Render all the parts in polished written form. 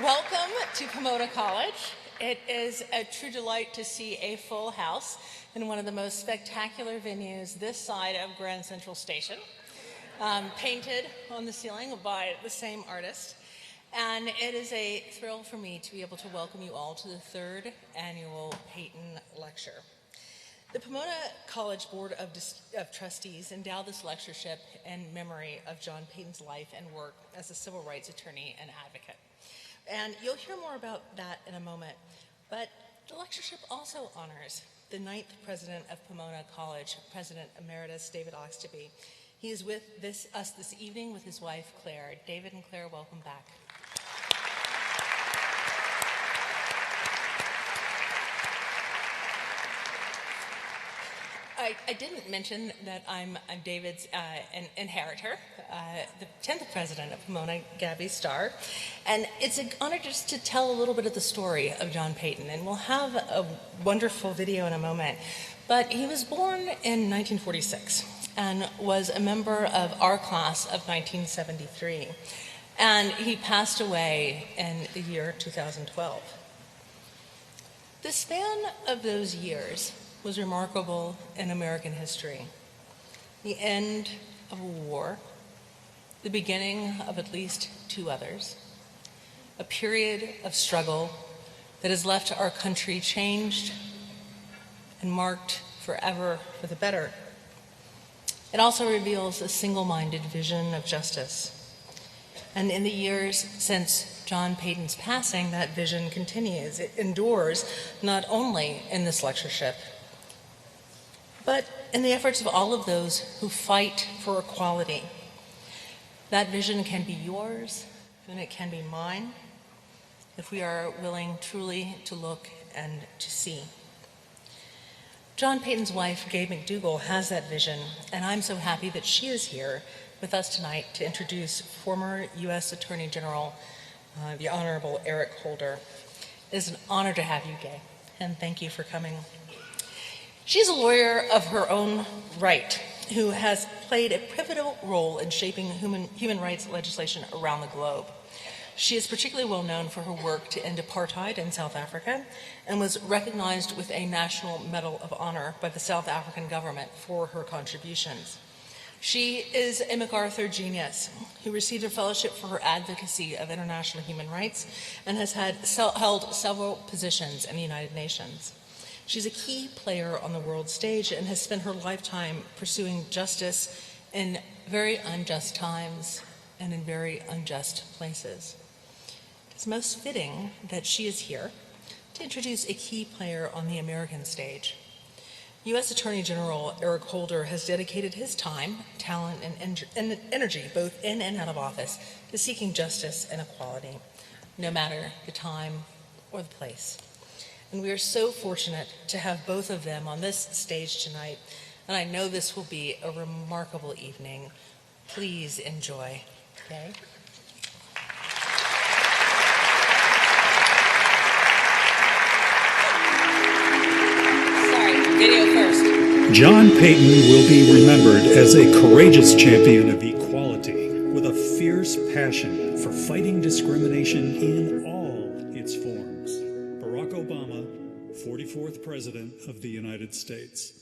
Welcome to Pomona College. It is a true delight to see a full house in one of the most spectacular venues this side of Grand Central Station, painted on the ceiling by the same artist. And it is a thrill for me to be able to welcome you all to the third annual Payton Lecture. The Pomona College Board of Trustees endowed this lectureship in memory of John Payton's life and work as a civil rights attorney and advocate. And you'll hear more about that in a moment. But the lectureship also honors the 9th president of Pomona College, President Emeritus David Oxtoby. He is with us this evening with his wife, Claire. David and Claire, welcome back. I didn't mention that I'm David's inheritor, the 10th president of Pomona, Gabby Starr. And it's an honor just to tell a little bit of the story of John Payton. And we'll have a wonderful video in a moment. But he was born in 1946 and was a member of our class of 1973. And he passed away in the year 2012. The span of those years was remarkable in American history. The end of a war, the beginning of at least 2 others, a period of struggle that has left our country changed and marked forever for the better. It also reveals a single-minded vision of justice. And in the years since John Payton's passing, that vision continues. It endures not only in this lectureship, but in the efforts of all of those who fight for equality. That vision can be yours, and it can be mine, if we are willing truly to look and to see. John Payton's wife, Gabe McDougall, has that vision, and I'm so happy that she is here with us tonight to introduce former U.S. Attorney General, the Honorable Eric Holder. It is an honor to have you, Gabe, and thank you for coming. She's a lawyer of her own right who has played a pivotal role in shaping human rights legislation around the globe. She is particularly well known for her work to end apartheid in South Africa and was recognized with a National Medal of Honor by the South African government for her contributions. She is a MacArthur Genius who received a fellowship for her advocacy of international human rights and has held several positions in the United Nations. She's a key player on the world stage and has spent her lifetime pursuing justice in very unjust times and in very unjust places. It's most fitting that she is here to introduce a key player on the American stage. U.S. Attorney General Eric Holder has dedicated his time, talent, and energy, both in and out of office, to seeking justice and equality, no matter the time or the place. And we are so fortunate to have both of them on this stage tonight, and I know this will be a remarkable evening. Please enjoy. Okay? Sorry, video first. John Payton will be remembered as a courageous champion of equality with a fierce passion for fighting discrimination in all its forms. Barack Obama, 44th President of the United States.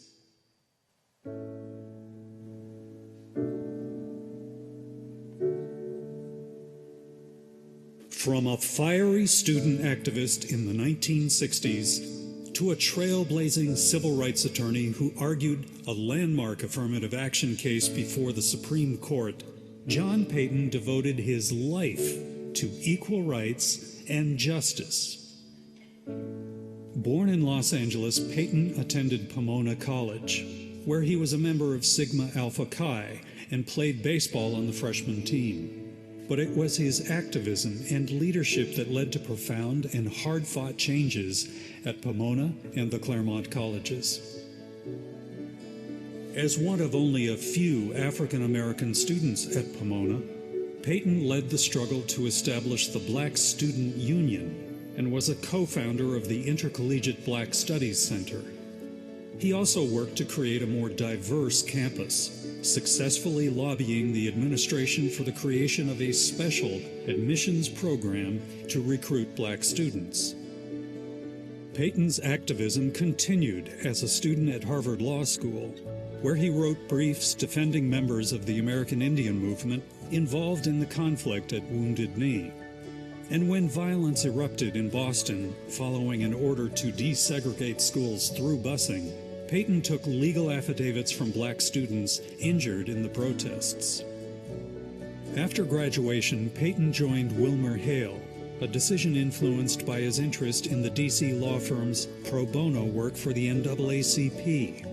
From a fiery student activist in the 1960s to a trailblazing civil rights attorney who argued a landmark affirmative action case before the Supreme Court, John Payton devoted his life to equal rights and justice. Born in Los Angeles, Payton attended Pomona College, where he was a member of Sigma Alpha Chi and played baseball on the freshman team. But it was his activism and leadership that led to profound and hard-fought changes at Pomona and the Claremont colleges. As one of only a few African-American students at Pomona, Payton led the struggle to establish the Black Student Union and was a co-founder of the Intercollegiate Black Studies Center. He also worked to create a more diverse campus, successfully lobbying the administration for the creation of a special admissions program to recruit black students. Payton's activism continued as a student at Harvard Law School, where he wrote briefs defending members of the American Indian movement involved in the conflict at Wounded Knee. And when violence erupted in Boston following an order to desegregate schools through busing, Payton took legal affidavits from black students injured in the protests. After graduation, Payton joined Wilmer Hale, a decision influenced by his interest in the D.C. law firm's pro bono work for the NAACP.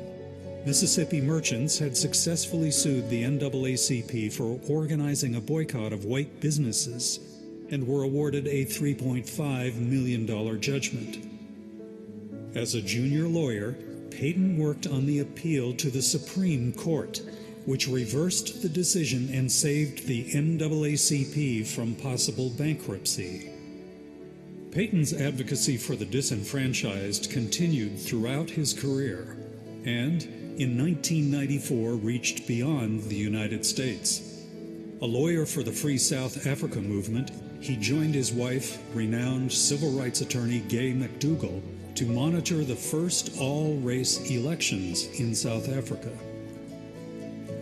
Mississippi merchants had successfully sued the NAACP for organizing a boycott of white businesses and were awarded a $3.5 million judgment. As a junior lawyer, Payton worked on the appeal to the Supreme Court, which reversed the decision and saved the NAACP from possible bankruptcy. Payton's advocacy for the disenfranchised continued throughout his career, and in 1994 reached beyond the United States. A lawyer for the Free South Africa movement, he joined his wife, renowned civil rights attorney Gay McDougall, to monitor the first all-race elections in South Africa.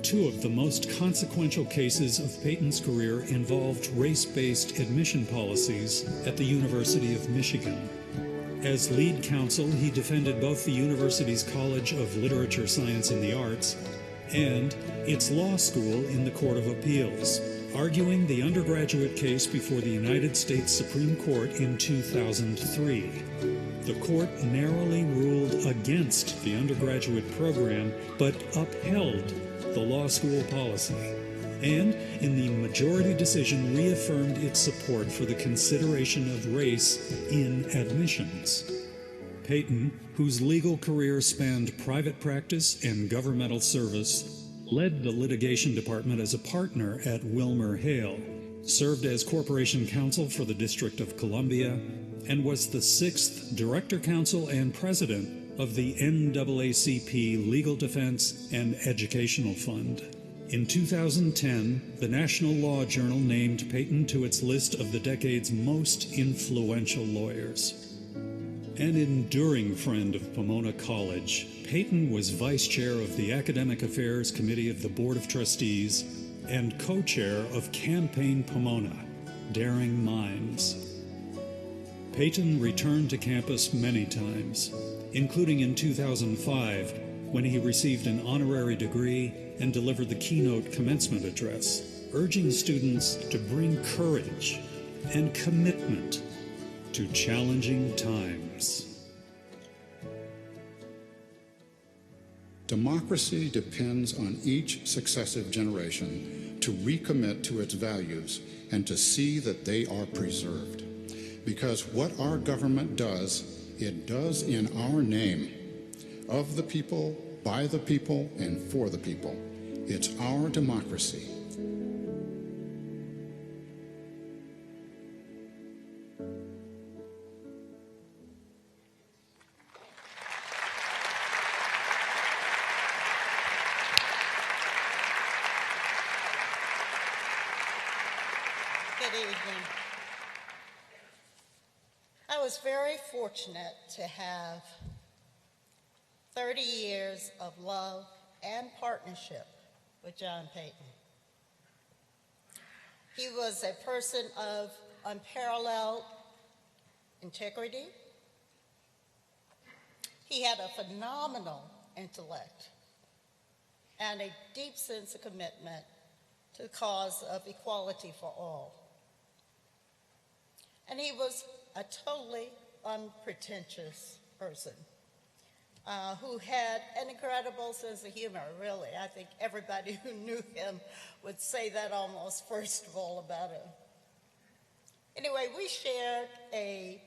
Two of the most consequential cases of Payton's career involved race-based admission policies at the University of Michigan. As lead counsel, he defended both the university's College of Literature, Science, and the Arts and its law school in the Court of Appeals, arguing the undergraduate case before the United States Supreme Court in 2003. The court narrowly ruled against the undergraduate program, but upheld the law school policy, and in the majority decision reaffirmed its support for the consideration of race in admissions. Payton, whose legal career spanned private practice and governmental service, led the litigation department as a partner at Wilmer Hale, served as corporation counsel for the District of Columbia, and was the 6th Director Counsel and President of the NAACP Legal Defense and Educational Fund. In 2010, the National Law Journal named Payton to its list of the decade's most influential lawyers. An enduring friend of Pomona College, Payton was vice chair of the Academic Affairs Committee of the Board of Trustees and co-chair of Campaign Pomona, Daring Minds. Payton returned to campus many times, including in 2005, when he received an honorary degree and delivered the keynote commencement address, urging students to bring courage and commitment to challenging times. Democracy depends on each successive generation to recommit to its values and to see that they are preserved. Because what our government does, it does in our name, of the people, by the people, and for the people. It's our democracy. Good evening. I was very fortunate to have 30 years of love and partnership with John Payton. He was a person of unparalleled integrity. He had a phenomenal intellect and a deep sense of commitment to the cause of equality for all. And he was a totally unpretentious person who had an incredible sense of humor, really. I think everybody who knew him would say that almost first of all about him. Anyway, we shared a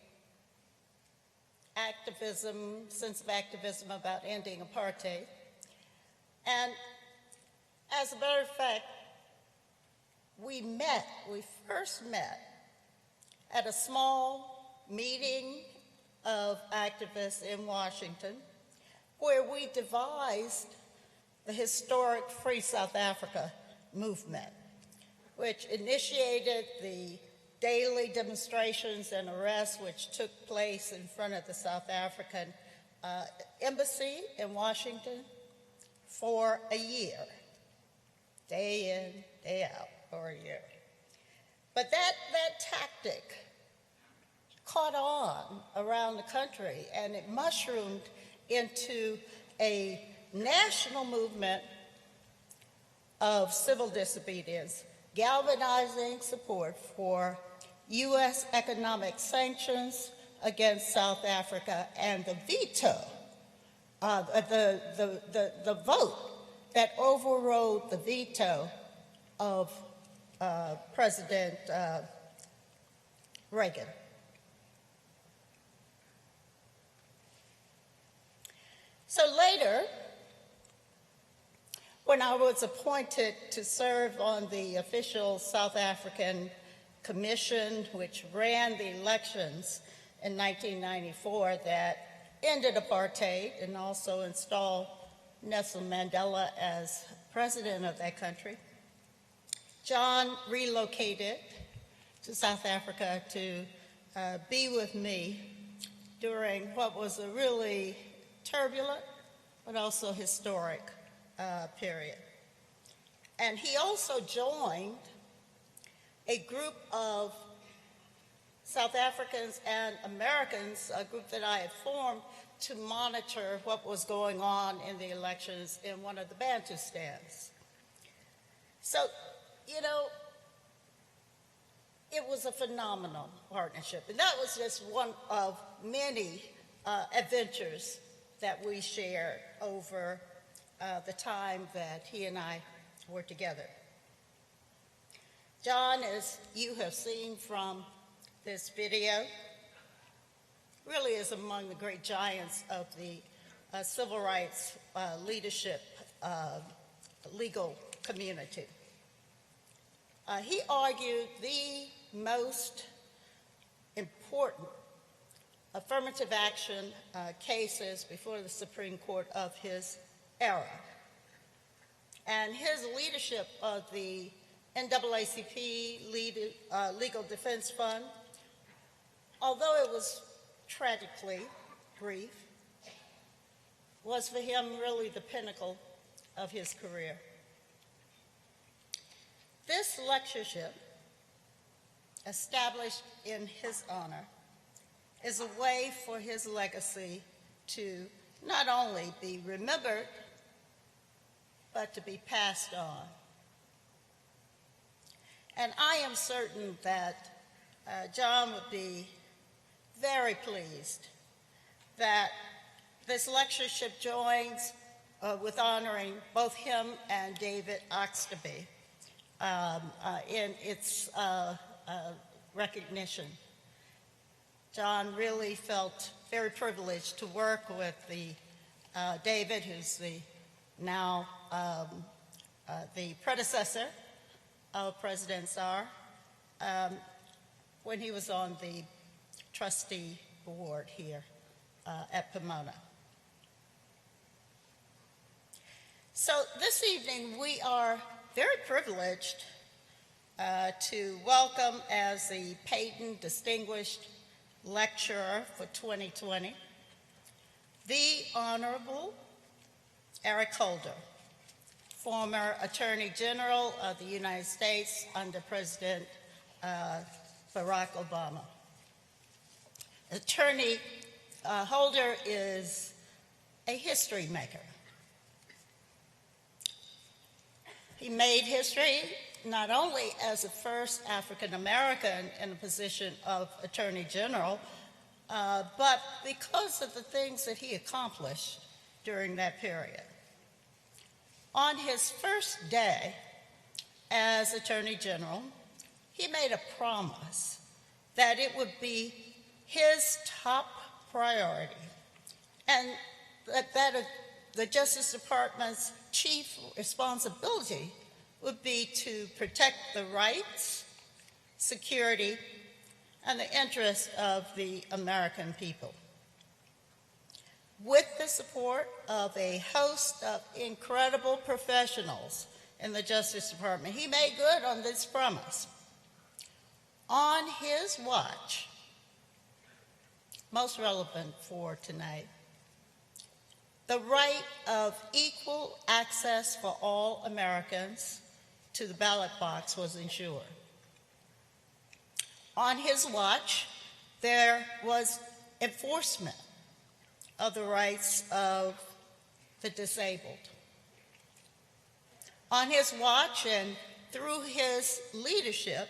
sense of activism about ending apartheid. And as a matter of fact, we first met at a small meeting of activists in Washington, where we devised the historic Free South Africa movement, which initiated the daily demonstrations and arrests which took place in front of the South African embassy in Washington for a year, day in, day out, for a year. But that tactic caught on around the country, and it mushroomed into a national movement of civil disobedience, galvanizing support for U.S. economic sanctions against South Africa and the veto, the vote that overrode the veto of President Reagan. So later, when I was appointed to serve on the official South African Commission, which ran the elections in 1994 that ended apartheid and also installed Nelson Mandela as president of that country, John relocated to South Africa to be with me during what was a really turbulent but also historic period. And he also joined a group of South Africans and Americans, a group that I had formed to monitor what was going on in the elections in one of the Bantustans. So, you know, it was a phenomenal partnership. And that was just one of many adventures that we shared over the time that he and I were together. John, as you have seen from this video, really is among the great giants of the civil rights leadership legal community. He argued the most important affirmative action cases before the Supreme Court of his era. And his leadership of the NAACP Legal Defense Fund, although it was tragically brief, was for him really the pinnacle of his career. This lectureship, established in his honor, is a way for his legacy to not only be remembered, but to be passed on. And I am certain that John would be very pleased that this lectureship joins with honoring both him and David Oxtoby in its recognition. John really felt very privileged to work with David, who's now the predecessor of President Czar, when he was on the trustee board here at Pomona. So this evening we are very privileged to welcome as the Payton Distinguished Lecturer for 2020, the Honorable Eric Holder, former Attorney General of the United States under President Barack Obama. Attorney Holder is a history maker. He made history not only as the first African American in the position of Attorney General, but because of the things that he accomplished during that period. On his first day as Attorney General, he made a promise that it would be his top priority and that the Justice Department's chief responsibility would be to protect the rights, security, and the interests of the American people. with the support of a host of incredible professionals in the Justice Department. He made good on this promise. On his watch, most relevant for tonight, the right of equal access for all Americans to the ballot box was ensured. On his watch, there was enforcement of the rights of the disabled. On his watch and through his leadership,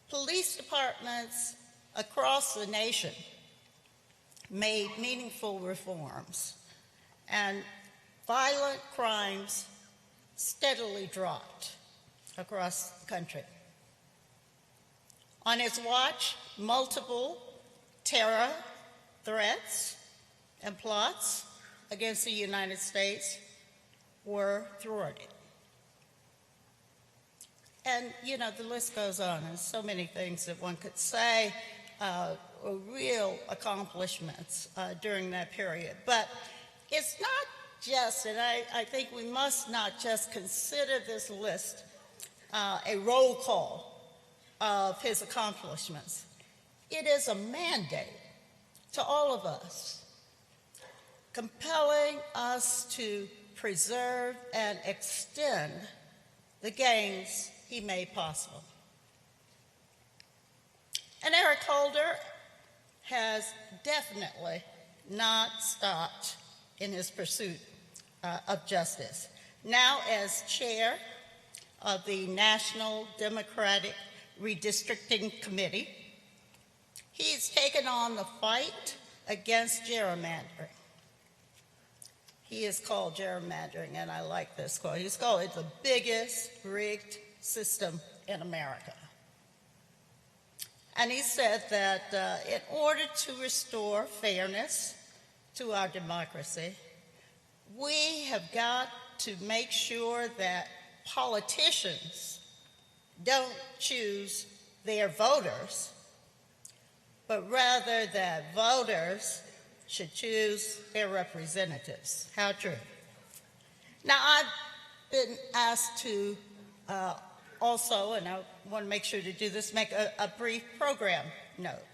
police departments across the nation made meaningful reforms, and violent crimes steadily dropped across the country. On his watch, multiple terror threats and plots against the United States were thwarted. And, you know, the list goes on. There's so many things that one could say were real accomplishments during that period. But it's not just, and I think we must not just consider this list a roll call of his accomplishments. It is a mandate to all of us, compelling us to preserve and extend the gains he made possible. And Eric Holder has definitely not stopped in his pursuit of justice. Now, as chair of the National Democratic Redistricting Committee, he's taken on the fight against gerrymandering. He is called gerrymandering, and I like this quote. He's called it the biggest rigged system in America. And he said that in order to restore fairness to our democracy, we have got to make sure that politicians don't choose their voters, but rather that voters should choose their representatives. How true. Now, I've been asked to also, and I want to make sure to do this, make a brief program note.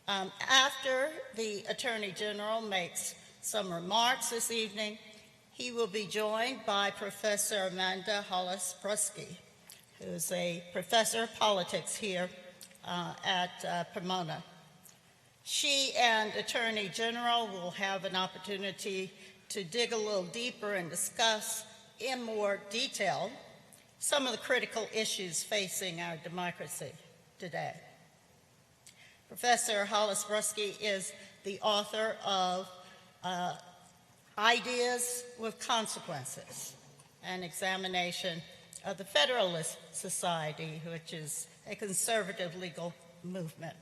After the Attorney General makes some remarks this evening, he will be joined by Professor Amanda Hollis-Brusky, who is a professor of politics here at Pomona. She and Attorney General will have an opportunity to dig a little deeper and discuss in more detail some of the critical issues facing our democracy today. Professor Hollis-Brusky is the author of Ideas with Consequences, an examination of the Federalist Society, which is a conservative legal movement.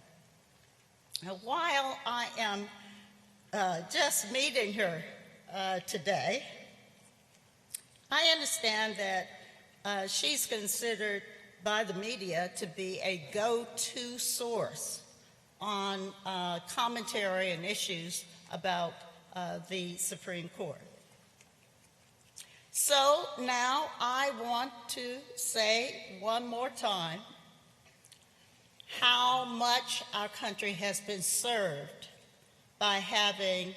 Now, while I am just meeting her today, I understand that she's considered by the media to be a go-to source on commentary and issues about the Supreme Court. So now I want to say one more time how much our country has been served by having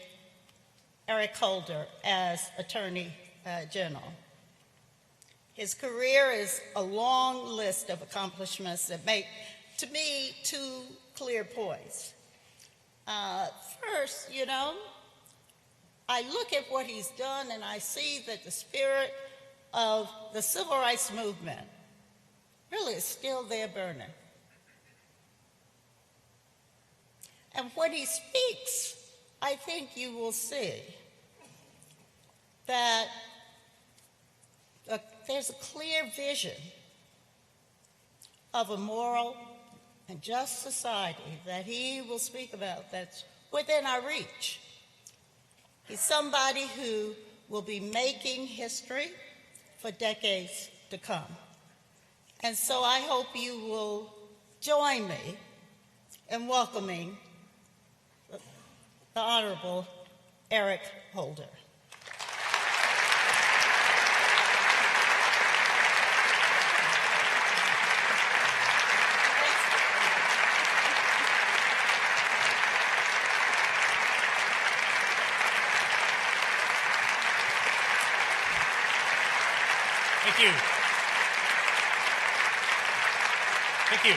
Eric Holder as Attorney General. His career is a long list of accomplishments that make, to me, two clear points. First, you know, I look at what he's done and I see that the spirit of the civil rights movement really is still there burning. And when he speaks, I think you will see that there's a clear vision of a moral and just society that he will speak about that's within our reach. He's somebody who will be making history for decades to come. And so I hope you will join me in welcoming the Honorable Eric Holder. Thank you. Thank you.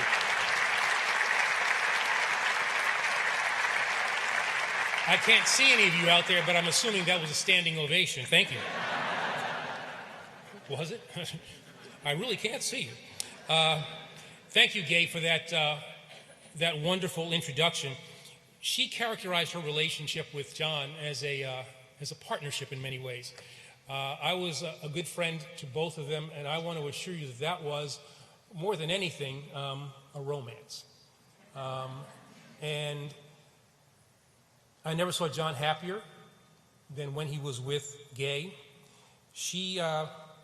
I can't see any of you out there, but I'm assuming that was a standing ovation. Thank you. Was it? I really can't see you. Thank you, Gay, for that wonderful introduction. She characterized her relationship with John as a partnership in many ways. I was a good friend to both of them, and I want to assure you that that was, more than anything, a romance. And I never saw John happier than when he was with Gay. She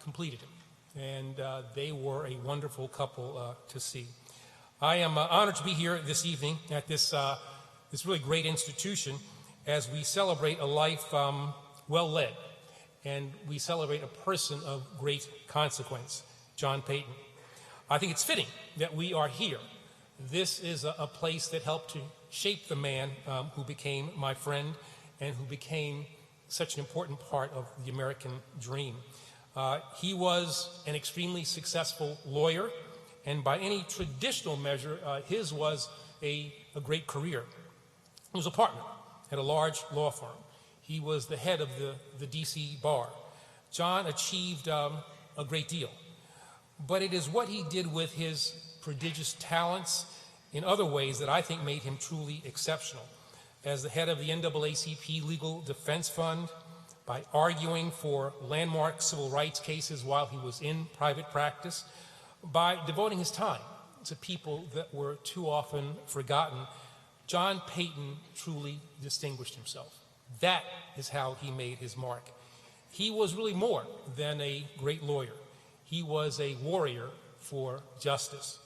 completed him, and they were a wonderful couple to see. I am honored to be here this evening at this really great institution as we celebrate a life well led, and we celebrate a person of great consequence, John Payton. I think it's fitting that we are here. This is a place that helped to shape the man who became my friend and who became such an important part of the American dream. He was an extremely successful lawyer, and by any traditional measure, his was a great career. He was a partner at a large law firm. He was the head of the D.C. bar. John achieved a great deal, but it is what he did with his prodigious talents in other ways that I think made him truly exceptional. As the head of the NAACP Legal Defense Fund, by arguing for landmark civil rights cases while he was in private practice, by devoting his time to people that were too often forgotten, John Payton truly distinguished himself. That is how he made his mark. He was really more than a great lawyer. He was a warrior for justice.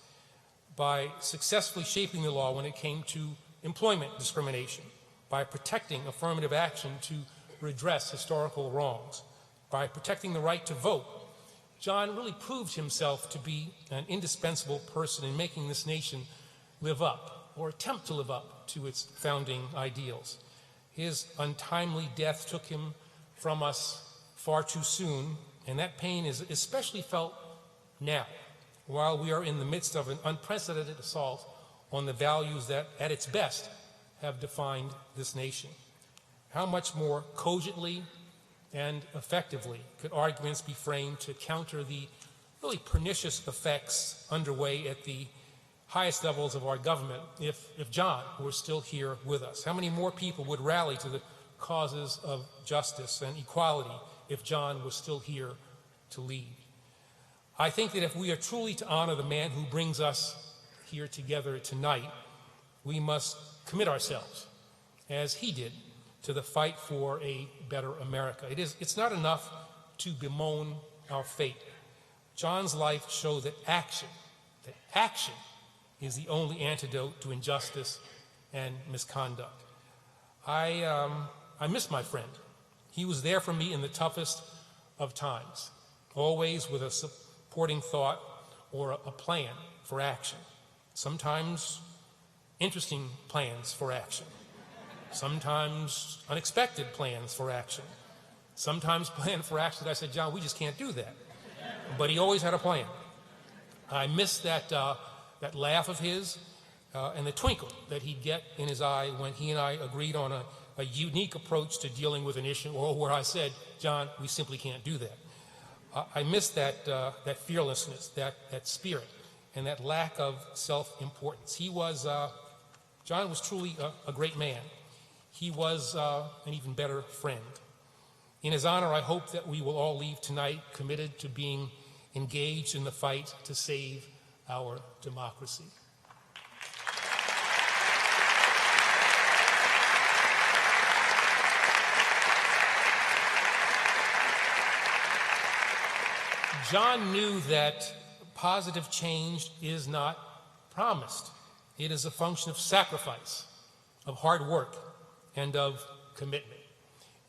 By successfully shaping the law when it came to employment discrimination, by protecting affirmative action to redress historical wrongs, by protecting the right to vote, John really proved himself to be an indispensable person in making this nation live up, or attempt to live up, to its founding ideals. His untimely death took him from us far too soon, and that pain is especially felt now, while we are in the midst of an unprecedented assault on the values that, at its best, have defined this nation. How much more cogently and effectively could arguments be framed to counter the really pernicious effects underway at the highest levels of our government if John were still here with us? How many more people would rally to the causes of justice and equality if John was still here to lead? I think that if we are truly to honor the man who brings us here together tonight, we must commit ourselves, as he did, to the fight for a better America. It's not enough to bemoan our fate. John's life showed that action is the only antidote to injustice and misconduct. I miss my friend. He was there for me in the toughest of times, always with a supporting thought or a plan for action. Sometimes interesting plans for action. Sometimes unexpected plans for action. Sometimes plans for action that I said, John, we just can't do that. But he always had a plan. I miss that laugh of his and the twinkle that he'd get in his eye when he and I agreed on a unique approach to dealing with an issue, or where I said, John, we simply can't do that. I miss that fearlessness, that spirit, and that lack of self-importance. John was truly a great man. He was an even better friend. In his honor, I hope that we will all leave tonight committed to being engaged in the fight to save our democracy. John knew that positive change is not promised. It is a function of sacrifice, of hard work, and of commitment.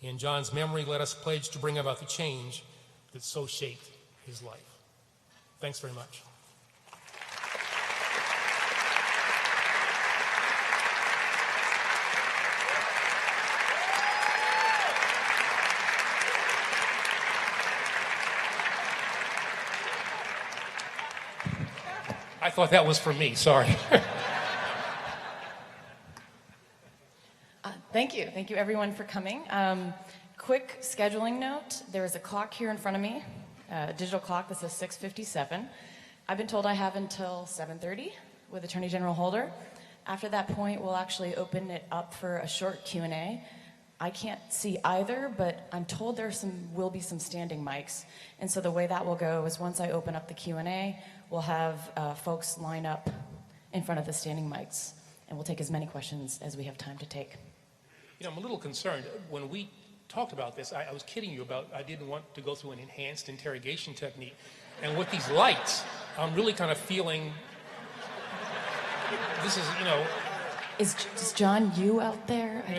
In John's memory, let us pledge to bring about the change that so shaped his life. Thanks very much. I thought that was for me, sorry. Thank you. Thank you, everyone, for coming. Quick scheduling note. There is a clock here in front of me, a digital clock that says 6:57. I've been told I have until 7:30 with Attorney General Holder. After that point, we'll actually open it up for a short Q&A. I can't see either, but I'm told will be some standing mics. And so the way that will go is once I open up the Q&A, we'll have folks line up in front of the standing mics, and we'll take as many questions as we have time to take. You know, I'm a little concerned. When we talked about this, I was kidding you about I didn't want to go through an enhanced interrogation technique. And with these lights, I'm really kind of feeling this is, you know... Is John Yu out there? I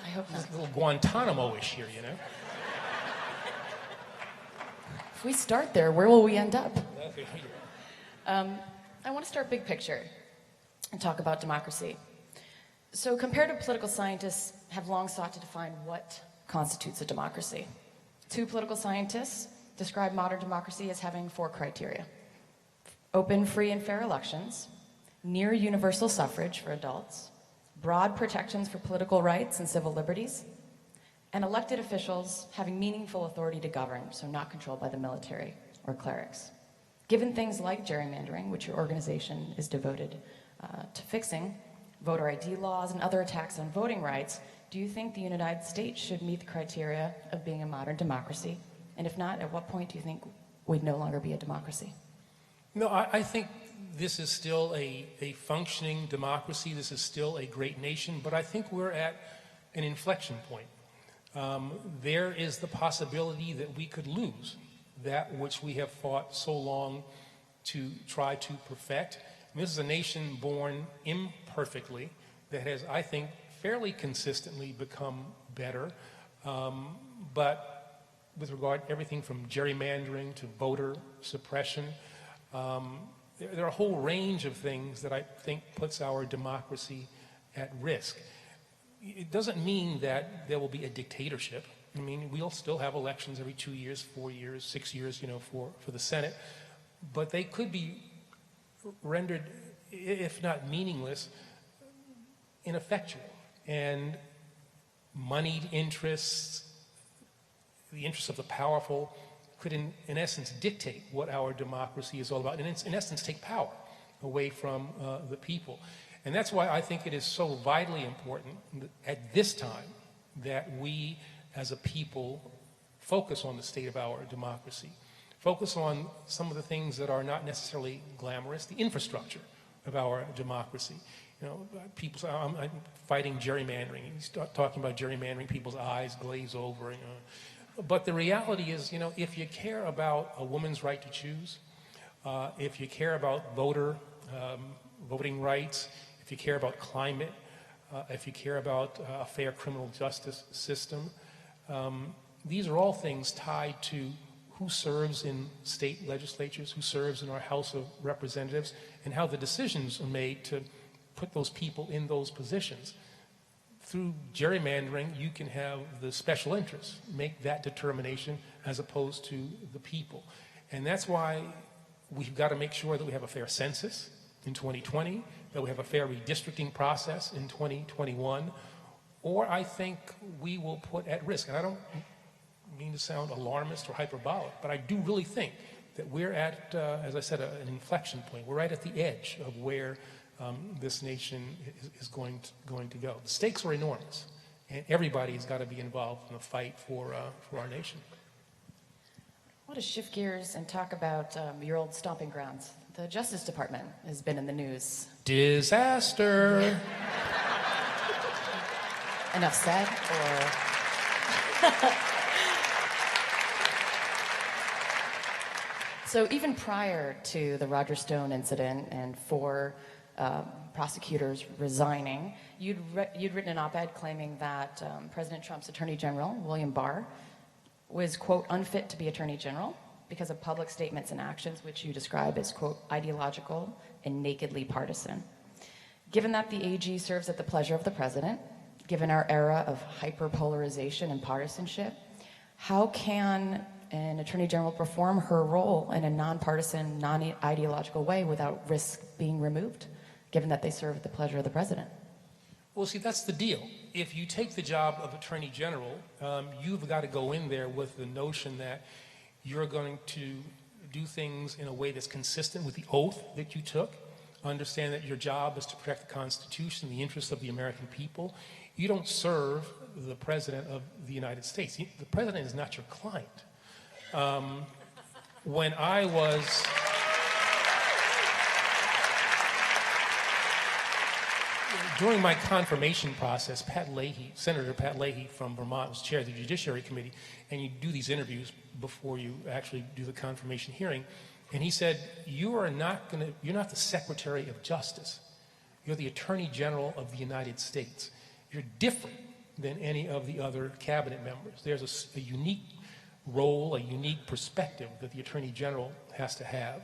hope not. It's a little Guantanamo-ish here, you know? If we start there, where will we end up? I want to start big picture and talk about democracy. So comparative political scientists have long sought to define what constitutes a democracy. Two political scientists describe modern democracy as having 4 criteria: open, free, and fair elections, near universal suffrage for adults, broad protections for political rights and civil liberties, and elected officials having meaningful authority to govern, so not controlled by the military or clerics. Given things like gerrymandering, which your organization is devoted to fixing, voter ID laws, and other attacks on voting rights, do you think the United States should meet the criteria of being a modern democracy? And if not, at what point do you think we'd no longer be a democracy? No, I think this is still a functioning democracy. This is still a great nation, but I think we're at an inflection point. There is the possibility that we could lose that which we have fought so long to try to perfect. And this is a nation born imperfectly that has, I think, fairly consistently become better. But with regard to everything from gerrymandering to voter suppression, there are a whole range of things that I think puts our democracy at risk. It doesn't mean that there will be a dictatorship. I mean, we'll still have elections every 2 years, 4 years, 6 years, you know, for the Senate. But they could be rendered, if not meaningless, ineffectual. And moneyed interests, the interests of the powerful, could in essence dictate what our democracy is all about, and in essence take power away from the people. And that's why I think it is so vitally important at this time that we as a people focus on the state of our democracy, focus on some of the things that are not necessarily glamorous, the infrastructure of our democracy. You know, people say, I'm fighting gerrymandering. You start talking about gerrymandering, people's eyes glaze over. You know. But the reality is, you know, if you care about a woman's right to choose, if you care about voting rights, if you care about climate, if you care about a fair criminal justice system, these are all things tied to who serves in state legislatures, who serves in our House of Representatives, and how the decisions are made to put those people in those positions. Through gerrymandering, you can have the special interests make that determination as opposed to the people. And that's why we've got to make sure that we have a fair census in 2020, that we have a fair redistricting process in 2021, or I think we will put at risk, and I don't mean to sound alarmist or hyperbolic, but I do really think that we're at, as I said, an inflection point. We're right at the edge of where this nation is going to go. The stakes are enormous, and everybody's got to be involved in the fight for our nation. I want to shift gears and talk about your old stomping grounds. The Justice Department has been in the news. Disaster. Enough said, or... So even prior to the Roger Stone incident and for prosecutors resigning. You'd written an op-ed claiming that President Trump's Attorney General, William Barr, was, quote, unfit to be Attorney General because of public statements and actions which you describe as, quote, ideological and nakedly partisan. Given that the AG serves at the pleasure of the president, given our era of hyperpolarization and partisanship, how can an Attorney General perform her role in a nonpartisan, non-ideological way without risk being removed, given that they serve at the pleasure of the president? Well, see, that's the deal. If you take the job of Attorney General, you've got to go in there with the notion that you're going to do things in a way that's consistent with the oath that you took. Understand that your job is to protect the Constitution, the interests of the American people. You don't serve the President of the United States. The President is not your client. When I was... During my confirmation process, Senator Pat Leahy from Vermont was chair of the Judiciary Committee, and you do these interviews before you actually do the confirmation hearing. And he said, you're not the Secretary of Justice. You're the Attorney General of the United States. You're different than any of the other cabinet members. There's a unique role, a unique perspective that the Attorney General has to have.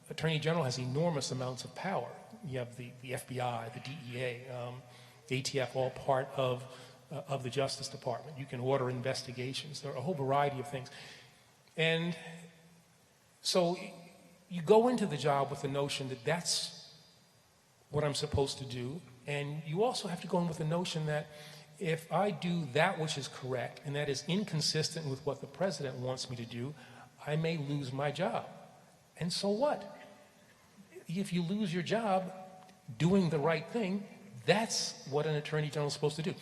Attorney General has enormous amounts of power. You have the FBI, the DEA, ATF, all part of the Justice Department. You can order investigations. There are a whole variety of things. And so you go into the job with the notion that that's what I'm supposed to do, and you also have to go in with the notion that if I do that which is correct and that is inconsistent with what the president wants me to do, I may lose my job. And so what? If you lose your job doing the right thing, that's what an Attorney General is supposed to do.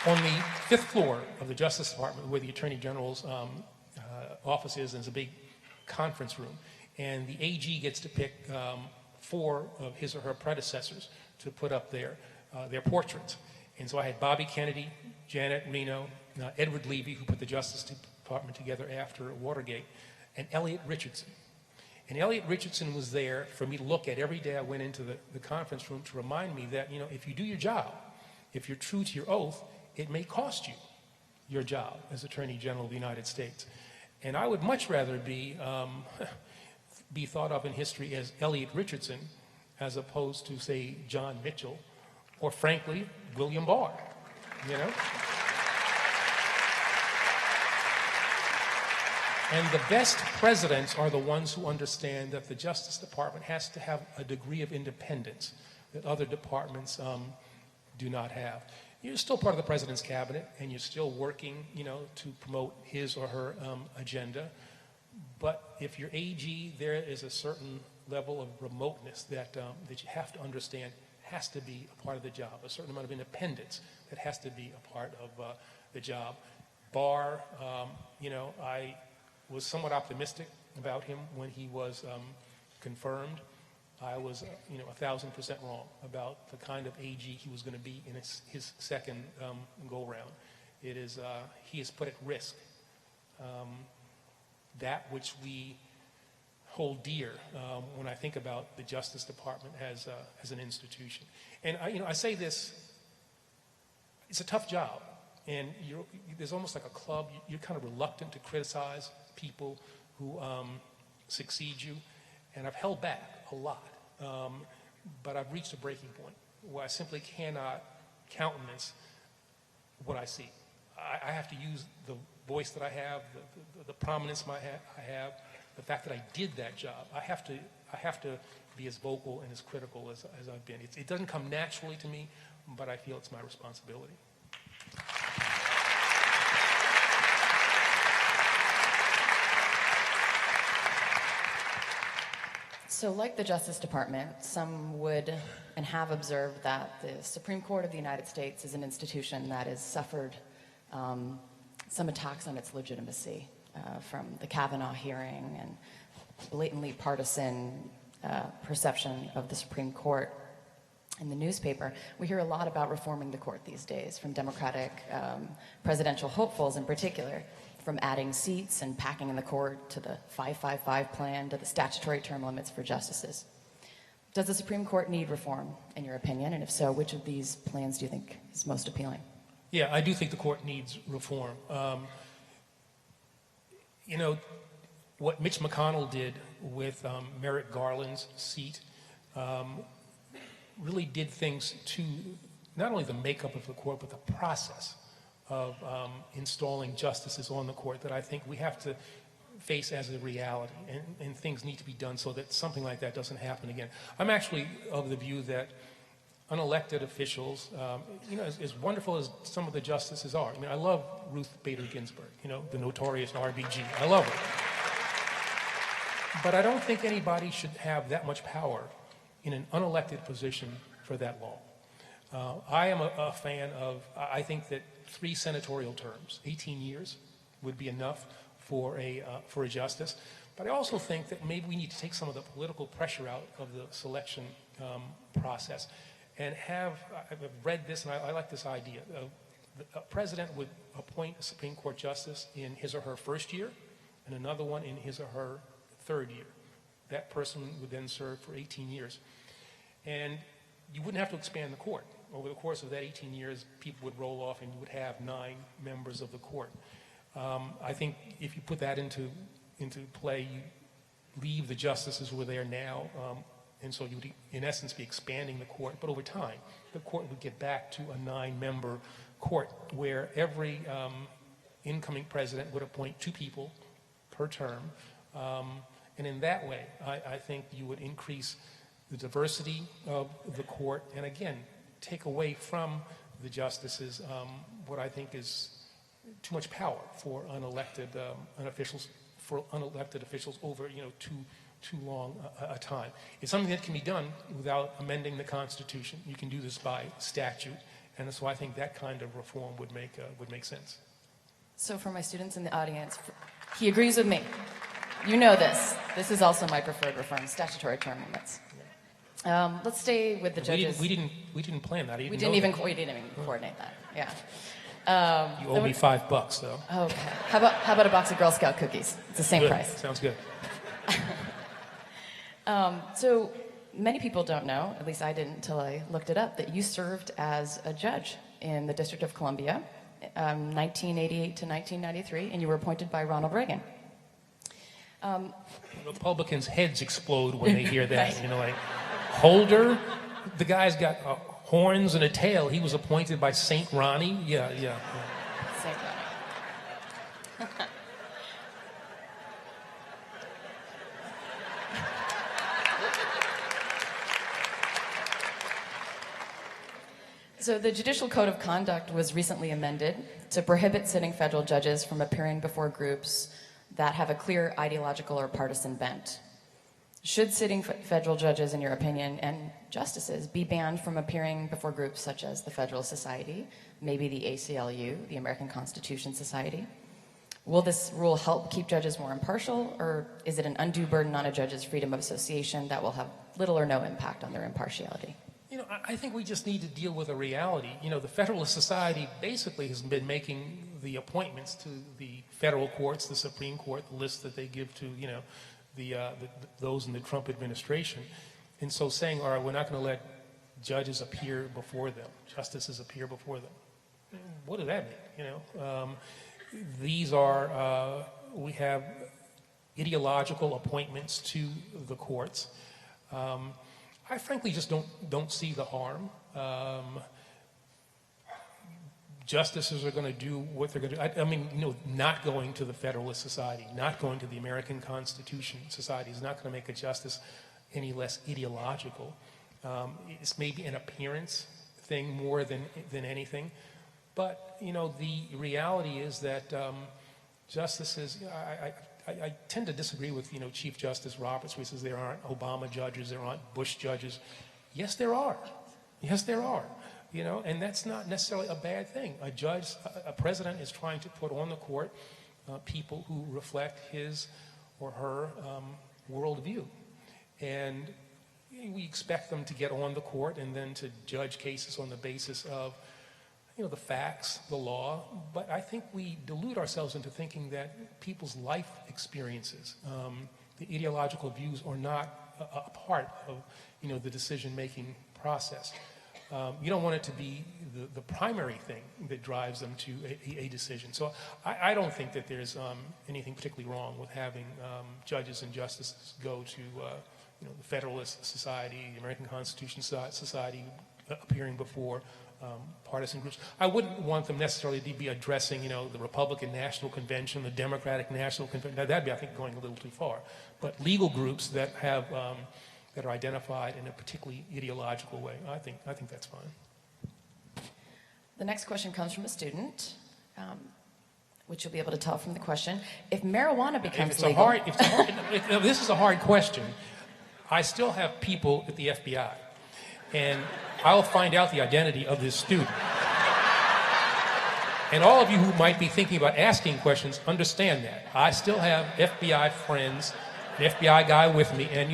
On the fifth floor of the Justice Department, where the Attorney General's office is, there's a big conference room, and the AG gets to pick 4 of his or her predecessors to put up their portraits. And so I had Bobby Kennedy, Janet Reno, Edward Levy, who put the Justice Department together after Watergate, and Elliot Richardson. And Elliot Richardson was there for me to look at every day I went into the conference room to remind me that, if you do your job, if you're true to your oath, it may cost you your job as Attorney General of the United States. And I would much rather be thought of in history as Elliot Richardson as opposed to, say, John Mitchell or, frankly, William Barr, And the best presidents are the ones who understand that the Justice Department has to have a degree of independence that other departments do not have. You're still part of the president's cabinet, and you're still working, to promote his or her agenda. But if you're AG, there is a certain level of remoteness that you have to understand has to be a part of the job, a certain amount of independence that has to be a part of the job. Barr, I was somewhat optimistic about him when he was confirmed. I was, 1,000% wrong about the kind of AG he was going to be in his second go-round. He has put at risk that which we hold dear when I think about the Justice Department as an institution. And I say this, it's a tough job, and there's almost like a club. You're kind of reluctant to criticize people who succeed you, and I've held back a lot, but I've reached a breaking point where I simply cannot countenance what I see. I have to use the voice that I have, the prominence I have, the fact that I did that job. I have to be as vocal and as critical as I've been. It doesn't come naturally to me, but I feel it's my responsibility. So like the Justice Department, some would and have observed that the Supreme Court of the United States is an institution that has suffered some attacks on its legitimacy from the Kavanaugh hearing and blatantly partisan perception of the Supreme Court. In the newspaper, we hear a lot about reforming the court these days from Democratic presidential hopefuls in particular. from adding seats and packing in the court to the 5-5-5 plan to the statutory term limits for justices. Does the Supreme Court need reform, in your opinion? And if so, which of these plans do you think is most appealing? Yeah, I do think the court needs reform. You know, what Mitch McConnell did with Merrick Garland's seat really did things to not only the makeup of the court, but the process of installing justices on the court that I think we have to face as a reality, and things need to be done so that something like that doesn't happen again. I'm actually of the view that unelected officials, you know, as wonderful as some of the justices are. I mean, I love Ruth Bader Ginsburg, you know, the notorious RBG. I love her. But I don't think anybody should have that much power in an unelected position for that long. I am a fan of, I think that 3 senatorial terms, 18 years, would be enough for a justice. But I also think that maybe we need to take some of the political pressure out of the selection process and have, I've read this and I like this idea. A president would appoint a Supreme Court justice in his or her first year and another one in his or her third year. That person would then serve for 18 years. And you wouldn't have to expand the court. Over the course of that 18 years, people would roll off and you would have 9 members of the court. I think if you put that into play, you leave the justices who are there now, and so you would, in essence, be expanding the court. But over time, the court would get back to a 9-member court where every incoming president would appoint 2 people per term. And in that way, I think you would increase the diversity of the court, and again, take away from the justices what I think is too much power for unelected officials over, you know, too long a time. It's something that can be done without amending the Constitution. You can do this by statute, and so I think that kind of reform would make sense. So for my students in the audience, he agrees with me. You know this. This is also my preferred reform, statutory term limits. Let's stay with the judges. We didn't plan that. We didn't even coordinate that. Yeah. You owe me $5 though. Okay. How about a box of Girl Scout cookies? It's the same Good. price. Sounds good. So many people don't know, at least I didn't until I looked it up, that you served as a judge in the District of Columbia, 1988 to 1993, and you were appointed by Ronald Reagan. Republicans' heads explode when they hear that. Right. You know, like Holder, the guy's got horns and a tail. He was appointed by St. Ronnie. Yeah. St. Ronnie. So the Judicial Code of Conduct was recently amended to prohibit sitting federal judges from appearing before groups that have a clear ideological or partisan bent. Should sitting federal judges, in your opinion, and justices be banned from appearing before groups such as the Federalist Society, maybe the ACLU, the American Constitution Society? Will this rule help keep judges more impartial, or is it an undue burden on a judge's freedom of association that will have little or no impact on their impartiality? You know, I think we just need to deal with a reality. You know, the Federalist Society basically has been making the appointments to the federal courts, the Supreme Court, the list that they give to, you know, those in the Trump administration. And so saying, all right, we're not going to let judges appear before them, justices appear before them. What does that mean? You know, these are, we have ideological appointments to the courts. I frankly just don't see the harm. Justices are going to do what they're going to do. I mean, you know, not going to the Federalist Society, not going to the American Constitution Society is not going to make a justice any less ideological. It's maybe an appearance thing more than anything. But, you know, the reality is that justices, I tend to disagree with, you know, Chief Justice Roberts, who says there aren't Obama judges, there aren't Bush judges. Yes, there are. Yes, there are. You know, and that's not necessarily a bad thing. A president is trying to put on the court people who reflect his or her worldview. And we expect them to get on the court and then to judge cases on the basis of, the facts, the law, but I think we delude ourselves into thinking that people's life experiences, the ideological views are not a part of, the decision-making process. You don't want it to be the primary thing that drives them to a decision. So I don't think that there's anything particularly wrong with having judges and justices go to the Federalist Society, the American Constitution Society, appearing before partisan groups. I wouldn't want them necessarily to be addressing, the Republican National Convention, the Democratic National Convention. Now, that'd be, I think, going a little too far. But legal groups that have that are identified in a particularly ideological way, I think that's fine. The next question comes from a student, which you'll be able to tell from the question. If marijuana becomes legal... If this is a hard question. I still have people at the FBI, and I'll find out the identity of this student. And all of you who might be thinking about asking questions, understand that. I still have FBI friends, an FBI guy with me, and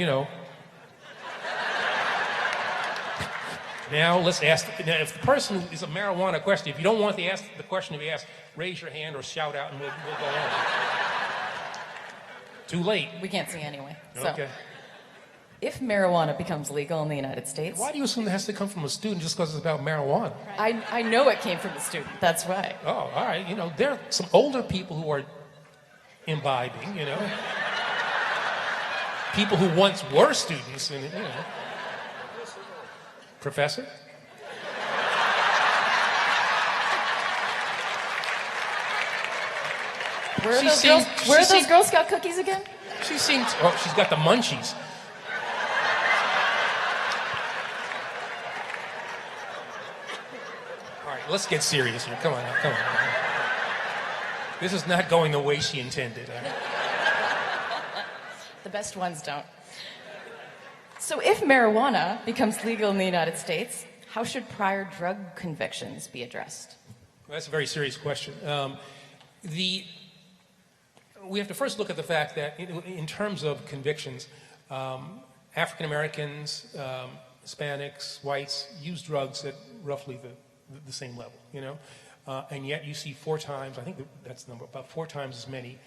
now let's ask, if the person is a marijuana question, if you don't want the question to be asked, raise your hand or shout out and we'll go on. Too late. We can't see anyway. Okay. So, if marijuana becomes legal in the United States... Why do you assume it has to come from a student just because it's about marijuana? I know it came from a student, that's why. Oh, all right. There are some older people who are imbibing, People who once were students, and, Professor? Where are those Girl Scout cookies again? She seems... Oh, she's got the munchies. All right, let's get serious here. Come on. This is not going the way she intended. The best ones don't. So if marijuana becomes legal in the United States, how should prior drug convictions be addressed? Well, that's a very serious question. We have to first look at the fact that in terms of convictions, African Americans, Hispanics, whites use drugs at roughly the same level, and yet you see 4 times, I think that's the number, about 4 times as many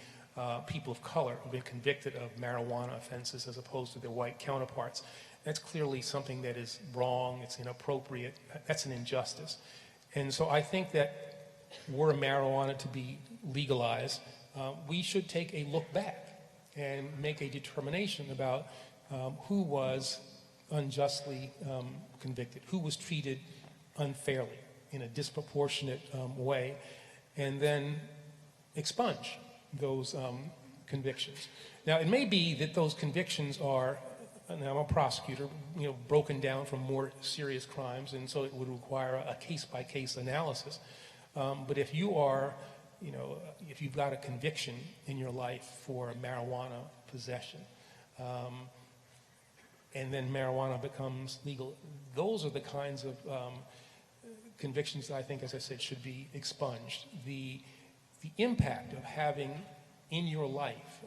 people of color who've been convicted of marijuana offenses as opposed to their white counterparts. That's clearly something that is wrong, it's inappropriate, that's an injustice. And so I think that were marijuana to be legalized, we should take a look back and make a determination about who was unjustly convicted, who was treated unfairly in a disproportionate way, and then expunge those convictions. Now, it may be that those convictions are, and I'm a prosecutor, broken down from more serious crimes, and so it would require a case-by-case analysis. But if you are, if you've got a conviction in your life for marijuana possession, and then marijuana becomes legal, those are the kinds of convictions that I think, as I said, should be expunged. The impact of having in your life,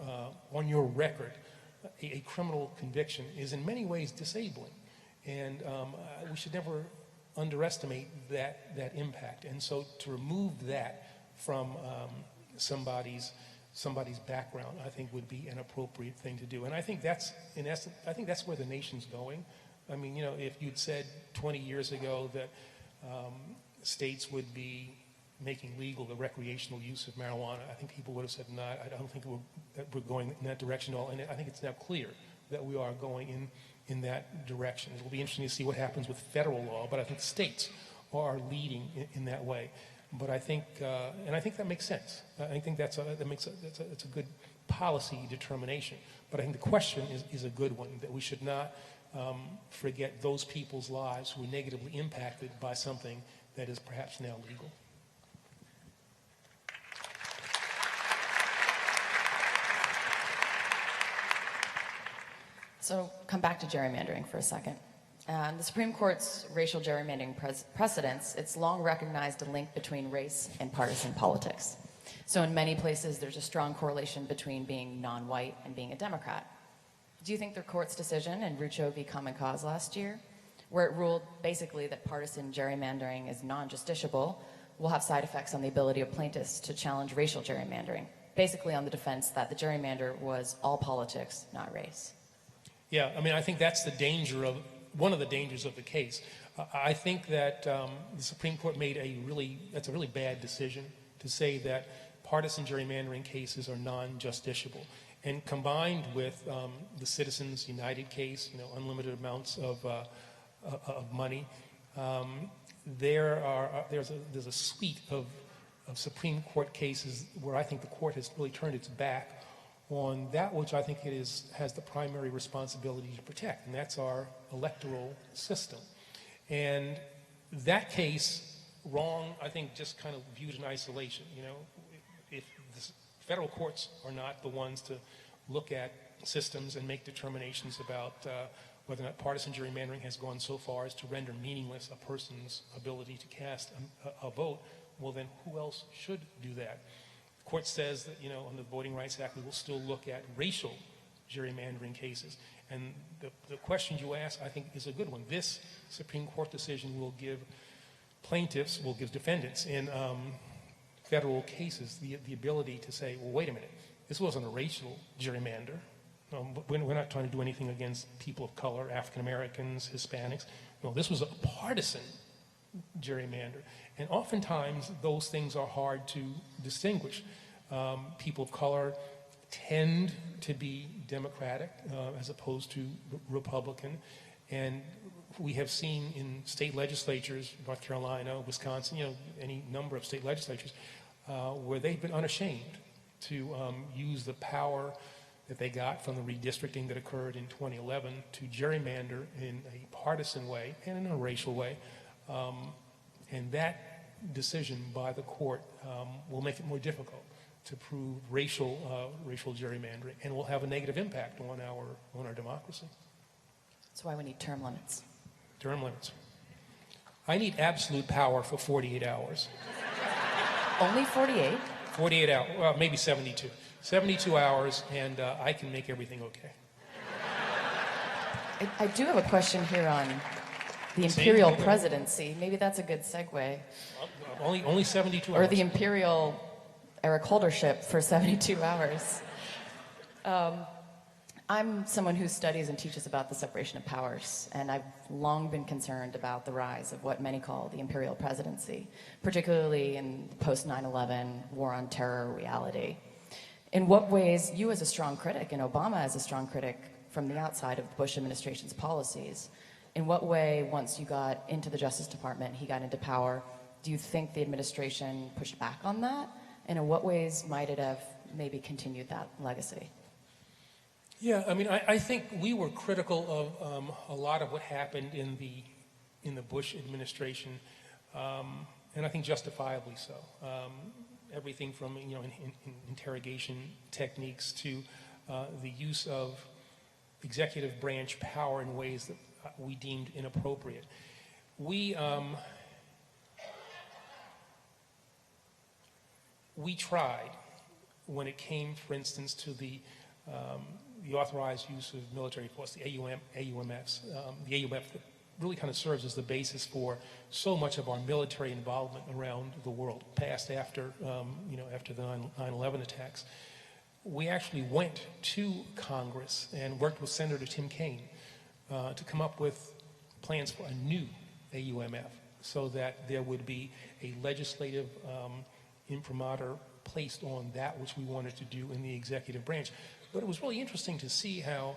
on your record, a criminal conviction is in many ways disabling. And we should never underestimate that impact. And so to remove that from somebody's background, I think would be an appropriate thing to do. And I think that's, in essence, I think that's where the nation's going. I mean, if you'd said 20 years ago that states would be making legal the recreational use of marijuana, I think people would have said, no, I don't think that we're going in that direction at all. And I think it's now clear that we are going in that direction. It will be interesting to see what happens with federal law, but I think states are leading in that way. But I think, and I think that makes sense. I think that's a good policy determination. But I think the question is a good one, that we should not forget those people's lives who were negatively impacted by something that is perhaps now legal. So come back to gerrymandering for a second. The Supreme Court's racial gerrymandering precedents, it's long recognized a link between race and partisan politics. So in many places, there's a strong correlation between being non-white and being a Democrat. Do you think the court's decision in Rucho v. Common Cause last year, where it ruled basically that partisan gerrymandering is non-justiciable, will have side effects on the ability of plaintiffs to challenge racial gerrymandering, basically on the defense that the gerrymander was all politics, not race. Yeah, I mean, I think that's the danger of, one of the dangers of the case. I think that the Supreme Court made that's a really bad decision to say that partisan gerrymandering cases are non-justiciable. And combined with the Citizens United case, unlimited amounts of money, there's a suite of Supreme Court cases where I think the court has really turned its back on that which I think has the primary responsibility to protect, and that's our electoral system. And that case, wrong, I think, just kind of viewed in isolation. If the federal courts are not the ones to look at systems and make determinations about whether or not partisan gerrymandering has gone so far as to render meaningless a person's ability to cast a vote, well then who else should do that? The court says that, on the Voting Rights Act, we will still look at racial gerrymandering cases. And the question you ask, I think, is a good one. This Supreme Court decision will give plaintiffs, will give defendants in federal cases the ability to say, well, wait a minute, this wasn't a racial gerrymander. We're not trying to do anything against people of color, African Americans, Hispanics. No, this was a partisan gerrymander. And oftentimes, those things are hard to distinguish. People of color tend to be Democratic as opposed to Republican. And we have seen in state legislatures, North Carolina, Wisconsin, any number of state legislatures, where they've been unashamed to use the power that they got from the redistricting that occurred in 2011 to gerrymander in a partisan way and in a racial way. And that decision by the court will make it more difficult to prove racial gerrymandering, and will have a negative impact on our democracy. That's why we need term limits. Term limits. I need absolute power for 48 hours. Only 48? 48 hours, well, maybe 72. 72 hours, and I can make everything okay. I do have a question here on the imperial presidency. Maybe that's a good segue. Only 72 hours. Or the imperial Eric Holdership for 72 hours. I'm someone who studies and teaches about the separation of powers, and I've long been concerned about the rise of what many call the imperial presidency, particularly in the post 9/11 war on terror reality. In what ways, you as a strong critic, and Obama as a strong critic from the outside of the Bush administration's policies, in what way, once you got into the Justice Department, he got into power, do you think the administration pushed back on that? And in what ways might it have maybe continued that legacy? Yeah, I mean, I think we were critical of a lot of what happened in the Bush administration, and I think justifiably so. Everything from interrogation techniques to the use of executive branch power in ways that we deemed inappropriate. We tried when it came, for instance, to the authorized use of military force, the AUMFs, the AUMF that really kind of serves as the basis for so much of our military involvement around the world, past after the 9/11 attacks. We actually went to Congress and worked with Senator Tim Kaine to come up with plans for a new AUMF so that there would be a legislative imprimatur placed on that which we wanted to do in the executive branch. But it was really interesting to see how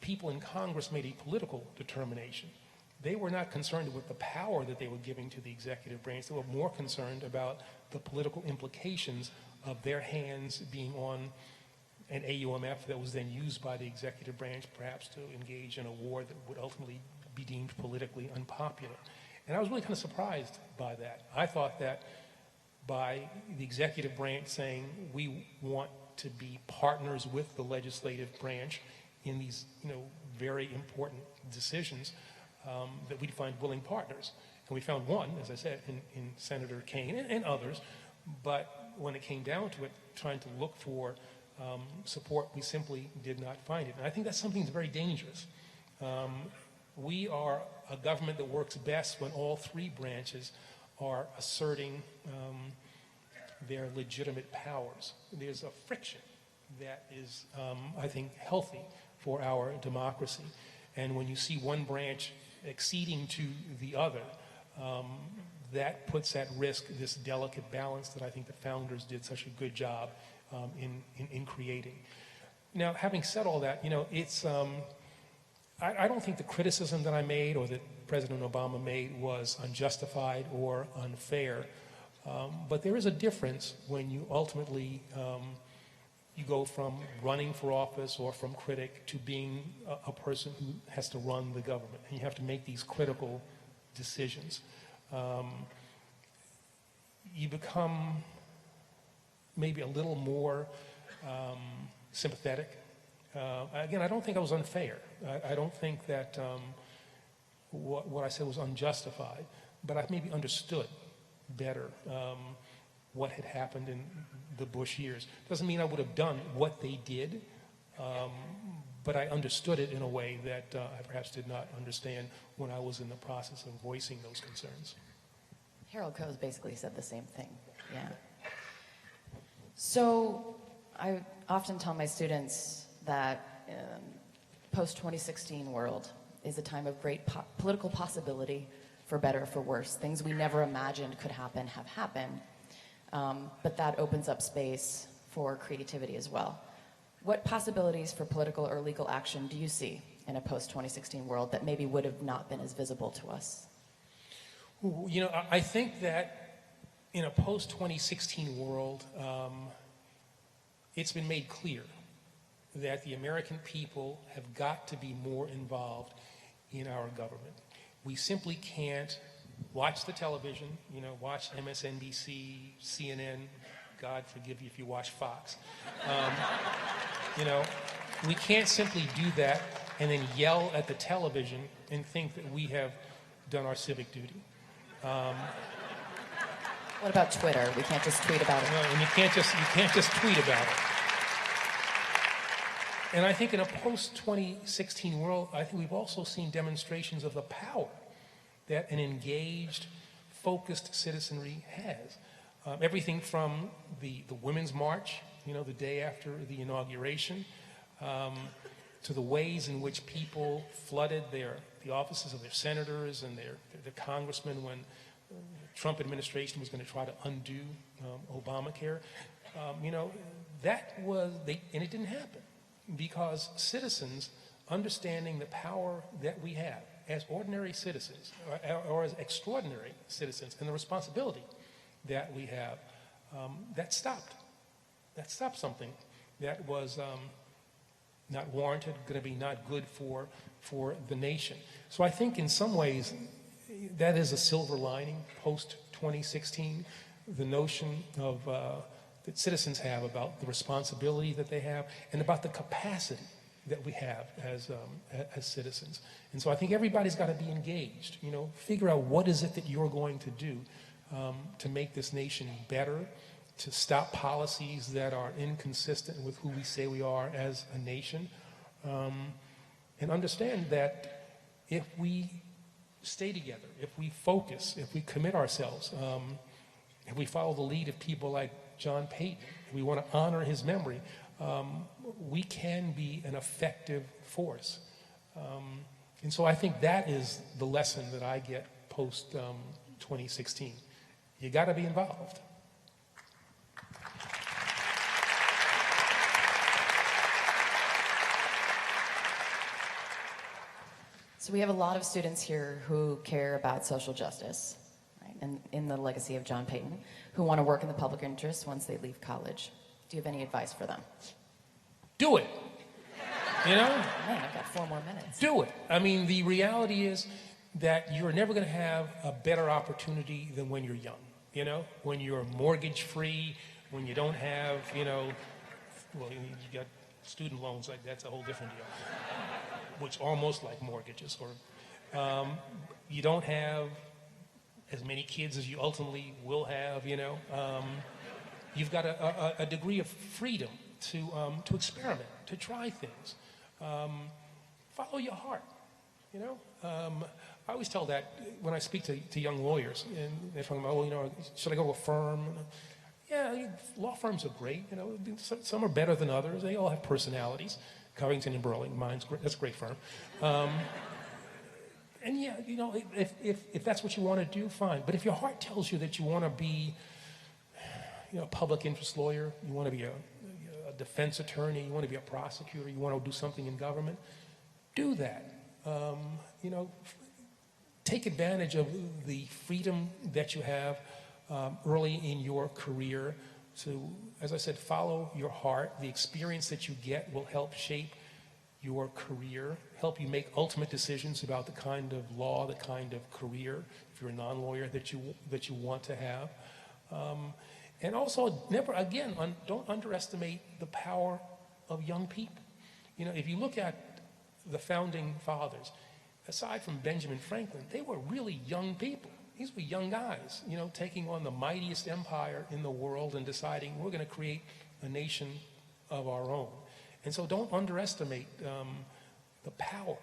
people in Congress made a political determination. They were not concerned with the power that they were giving to the executive branch. They were more concerned about the political implications of their hands being on an AUMF that was then used by the executive branch, perhaps to engage in a war that would ultimately be deemed politically unpopular. And I was really kind of surprised by that. I thought that by the executive branch saying we want to be partners with the legislative branch in these very important decisions, that we'd find willing partners. And we found one, as I said, in Senator Kaine and others, but when it came down to it, trying to look for support, we simply did not find it. And I think that's something that's very dangerous. We are a government that works best when all three branches are asserting their legitimate powers. There's a friction that is, I think, healthy for our democracy. And when you see one branch acceding to the other, that puts at risk this delicate balance that I think the founders did such a good job in creating. Now, having said all that, it's, I don't think the criticism that I made or that President Obama made was unjustified or unfair, but there is a difference when you ultimately you go from running for office or from critic to being a person who has to run the government. And you have to make these critical decisions. You become maybe a little more sympathetic. Again, I don't think I was unfair. I don't think that what I said was unjustified, but I maybe understood better what had happened in the Bush years. Doesn't mean I would have done what they did, but I understood it in a way that I perhaps did not understand when I was in the process of voicing those concerns. Harold Coase basically said the same thing, yeah. So I often tell my students that post-2016 world is a time of great political possibility, for better or for worse. Things we never imagined could happen have happened, but that opens up space for creativity as well. What possibilities for political or legal action do you see in a post-2016 world that maybe would have not been as visible to us? I think that in a post-2016 world, it's been made clear that the American people have got to be more involved in our government. We simply can't watch the television, watch MSNBC, CNN, God forgive you if you watch Fox. We can't simply do that and then yell at the television and think that we have done our civic duty. What about Twitter? We can't just tweet about it. No, and you can't just tweet about it. And I think in a post-2016 world, I think we've also seen demonstrations of the power that an engaged, focused citizenry has. Everything from the Women's March, the day after the inauguration, to the ways in which people flooded the offices of their senators and their congressmen when the Trump administration was going to try to undo Obamacare. And it didn't happen because citizens, understanding the power that we have as ordinary citizens or as extraordinary citizens and the responsibility that we have, that stopped something that was not warranted, going to be not good for the nation. So I think in some ways that is a silver lining post-2016, the notion of that citizens have about the responsibility that they have and about the capacity that we have as citizens. And so I think everybody's got to be engaged, figure out what is it that you're going to do to make this nation better, to stop policies that are inconsistent with who we say we are as a nation, and understand that if we stay together, if we focus, if we commit ourselves, if we follow the lead of people like John Payton, if we want to honor his memory, we can be an effective force. And so I think that is the lesson that I get post 2016. You got to be involved. So we have a lot of students here who care about social justice, right, and in the legacy of John Payton, who want to work in the public interest once they leave college. Do you have any advice for them? Do it. Man, I've got 4 more minutes. Do it. I mean, the reality is that you're never going to have a better opportunity than when you're young, when you're mortgage free, when you don't have, well, you got student loans, like that's a whole different deal, which are almost like mortgages, or you don't have as many kids as you ultimately will have, you've got a degree of freedom to experiment, to try things. Follow your heart. You know, I always tell that when I speak to young lawyers, and they're talking about, oh, you know, should I go to a firm? Yeah, law firms are great. You know, some are better than others. They all have personalities. Covington and Burling, that's a great firm. And yeah, you know, if that's what you want to do, fine. But if your heart tells you that you want to be, you know, a public interest lawyer, you want to be a defense attorney, you want to be a prosecutor, you want to do something in government, do that. You know, take advantage of the freedom that you have early in your career to, as I said, follow your heart. The experience that you get will help shape your career, help you make ultimate decisions about the kind of law, the kind of career, if you're a non-lawyer, that you want to have. And also, never, again, don't underestimate the power of young people. You know, if you look at the founding fathers, aside from Benjamin Franklin, they were really young people. These were young guys, you know, taking on the mightiest empire in the world and deciding we're going to create a nation of our own. And so don't underestimate the power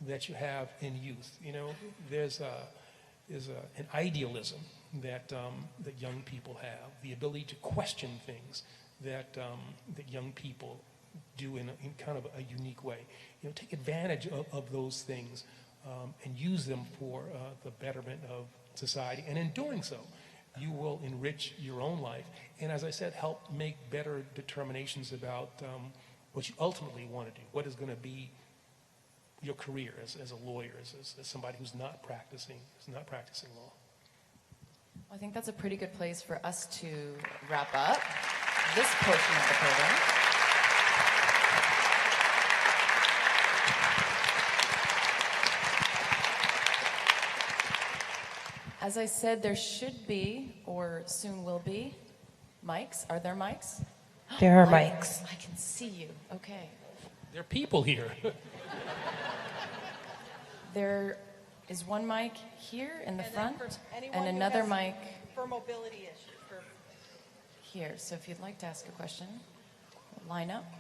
that you have in youth. You know, there's an idealism that young people have, the ability to question things that young people do in kind of a unique way. You know, take advantage of those things and use them for the betterment of society. And in doing so, you will enrich your own life. And as I said, help make better determinations about what you ultimately want to do, what is going to be your career as a lawyer, as somebody who's not practicing law. I think that's a pretty good place for us to wrap up this portion of the program. As I said, there should be, or soon will be, mics. Are there mics? There are mics. I can see you. Okay. There are people here. There is one mic here in the front, and who another has- mic For mobility issues. here. So if you'd like to ask a question, line up.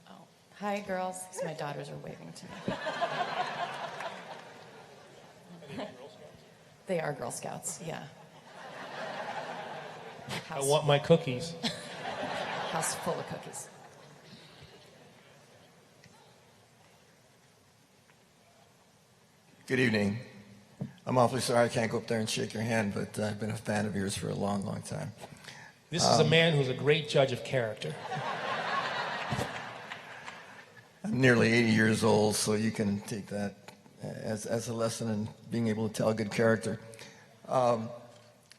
Oh, hi, girls. My daughters are waving to me. They are Girl Scouts, yeah. I want my cookies. House full of cookies. Good evening. I'm awfully sorry I can't go up there and shake your hand, but I've been a fan of yours for a long, long time. This is a man who's a great judge of character. I'm nearly 80 years old, so you can take that as a lesson in being able to tell good character. I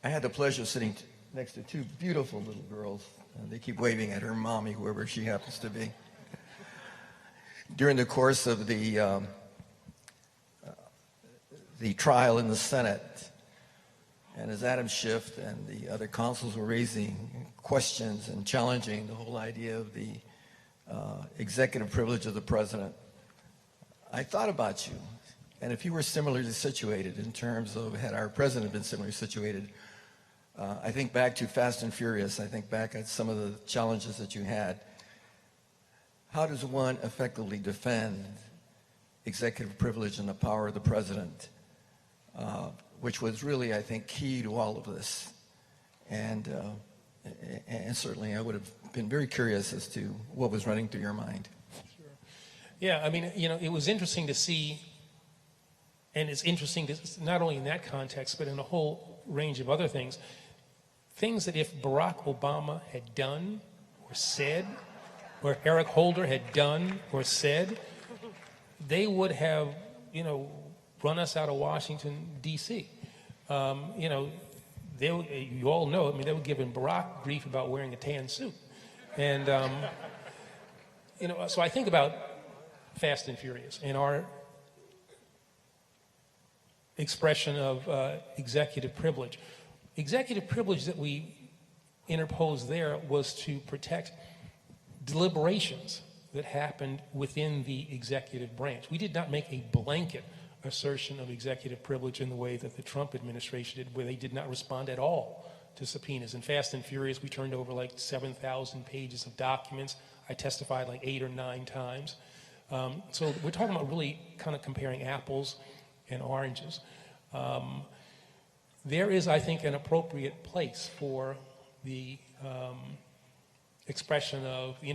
had the pleasure of sitting next to two beautiful little girls. They keep waving at her mommy, whoever she happens to be. During the course of the trial in the Senate, and as Adam Schiff and the other consuls were raising questions and challenging the whole idea of the executive privilege of the president, I thought about you. And if you were similarly situated in terms of, had our president been similarly situated, I think back to Fast and Furious. I think back at some of the challenges that you had. How does one effectively defend executive privilege and the power of the president, which was really, I think, key to all of this? And certainly I would have been very curious as to what was running through your mind. Sure. Yeah, I mean, you know, it was interesting to see, and it's interesting to, not only in that context, but in a whole range of other things that if Barack Obama had done or said, or Eric Holder had done or said, they would have, you know, run us out of Washington, D.C. You know, you all know, I mean, they were giving Barack grief about wearing a tan suit. And, you know, so I think about Fast and Furious and our expression of executive privilege. Executive privilege that we interposed there was to protect deliberations that happened within the executive branch. We did not make a blanket assertion of executive privilege in the way that the Trump administration did, where they did not respond at all to subpoenas. In Fast and Furious, we turned over like 7,000 pages of documents. I testified like 8 or 9 times. So we're talking about really kind of comparing apples and oranges. There is, I think, an appropriate place for the expression of the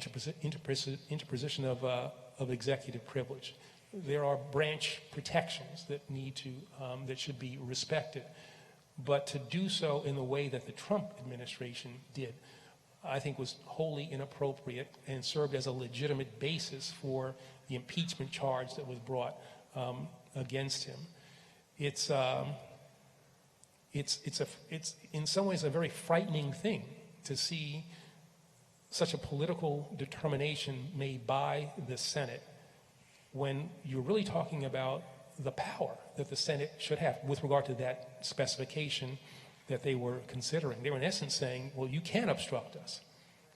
interposition of executive privilege. There are branch protections that that should be respected, but to do so in the way that the Trump administration did, I think was wholly inappropriate and served as a legitimate basis for the impeachment charge that was brought against him. It's in some ways a very frightening thing to see such a political determination made by the Senate when you're really talking about the power that the Senate should have with regard to that specification that they were considering. They were in essence saying, well, you can obstruct us.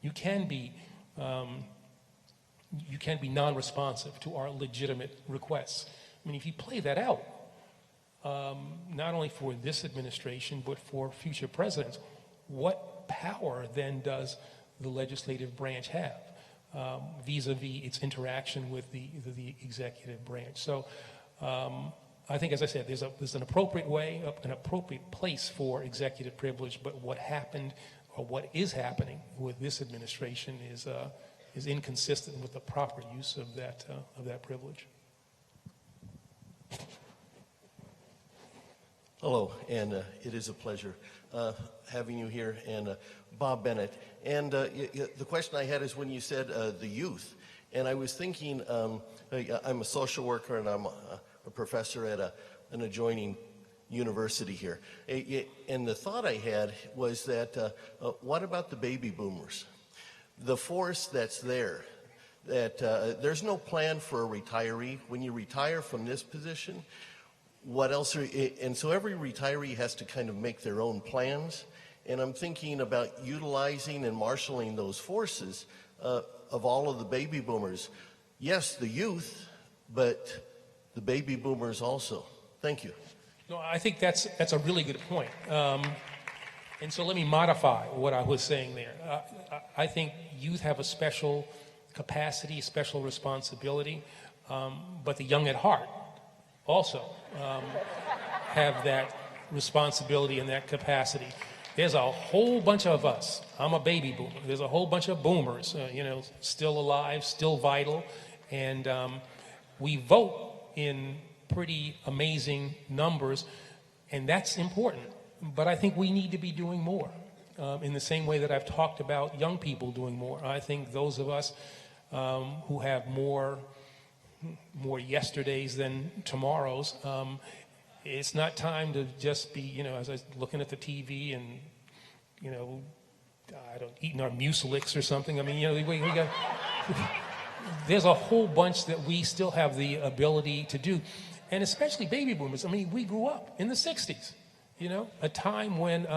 You can be non-responsive to our legitimate requests. I mean, if you play that out, not only for this administration, but for future presidents, what power then does the legislative branch have vis-a-vis its interaction with the executive branch? So I think, as I said, there's an appropriate way, an appropriate place for executive privilege, but what happened or what is happening with this administration is inconsistent with the proper use of that privilege. Hello, and it is a pleasure having you here, and Bob Bennett. And the question I had is when you said the youth, and I was thinking, I'm a social worker and I'm a professor at an adjoining university here. And the thought I had was that, what about the baby boomers? The force that's there, that there's no plan for a retiree. When you retire from this position, what else and so every retiree has to kind of make their own plans. And I'm thinking about utilizing and marshaling those forces of all of the baby boomers. Yes, the youth, but the baby boomers also. Thank you. No, I think that's a really good point. And so let me modify what I was saying there. I think youth have a special capacity, special responsibility, but the young at heart also have that responsibility and that capacity. There's a whole bunch of us. I'm a baby boomer. There's a whole bunch of boomers, still alive, still vital, and we vote in pretty amazing numbers, and that's important. But I think we need to be doing more. In the same way that I've talked about young people doing more, I think those of us who have more yesterdays than tomorrows, it's not time to just be, as I was looking at the TV and, eating our Mucilix or something. I mean, we got, there's a whole bunch that we still have the ability to do. And especially baby boomers. I mean, we grew up in the 60s, a time when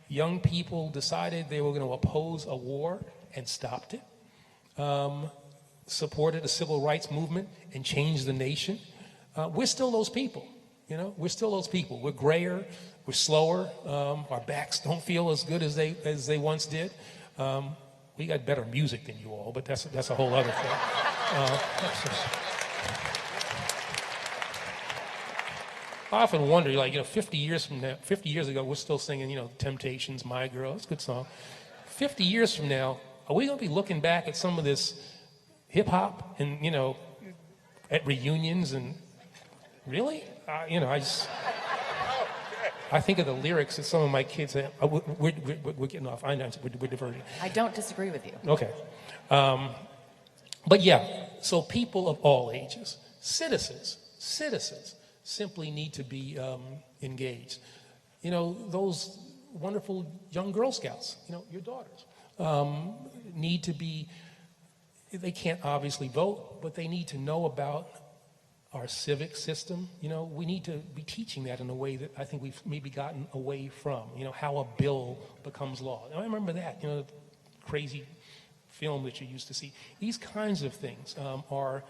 young people decided they were going to oppose a war and stopped it, supported a civil rights movement and changed the nation. We're still those people, we're still those people. We're grayer, we're slower, our backs don't feel as good as they once did. We got better music than you all, but that's a whole other thing. I often wonder, 50 years ago, we're still singing, Temptations, My Girl. It's a good song. 50 years from now, are we going to be looking back at some of this hip hop and, at reunions and really? I think of the lyrics that some of my kids say. We're getting off. I know we're diverting. I don't disagree with you. Okay. But yeah, so people of all ages, citizens, simply need to be engaged. Those wonderful young Girl Scouts, your daughters, need to be, they can't obviously vote, but they need to know about our civic system. We need to be teaching that in a way that I think we've maybe gotten away from, how a bill becomes law. Now, I remember that, crazy film that you used to see. These kinds of things are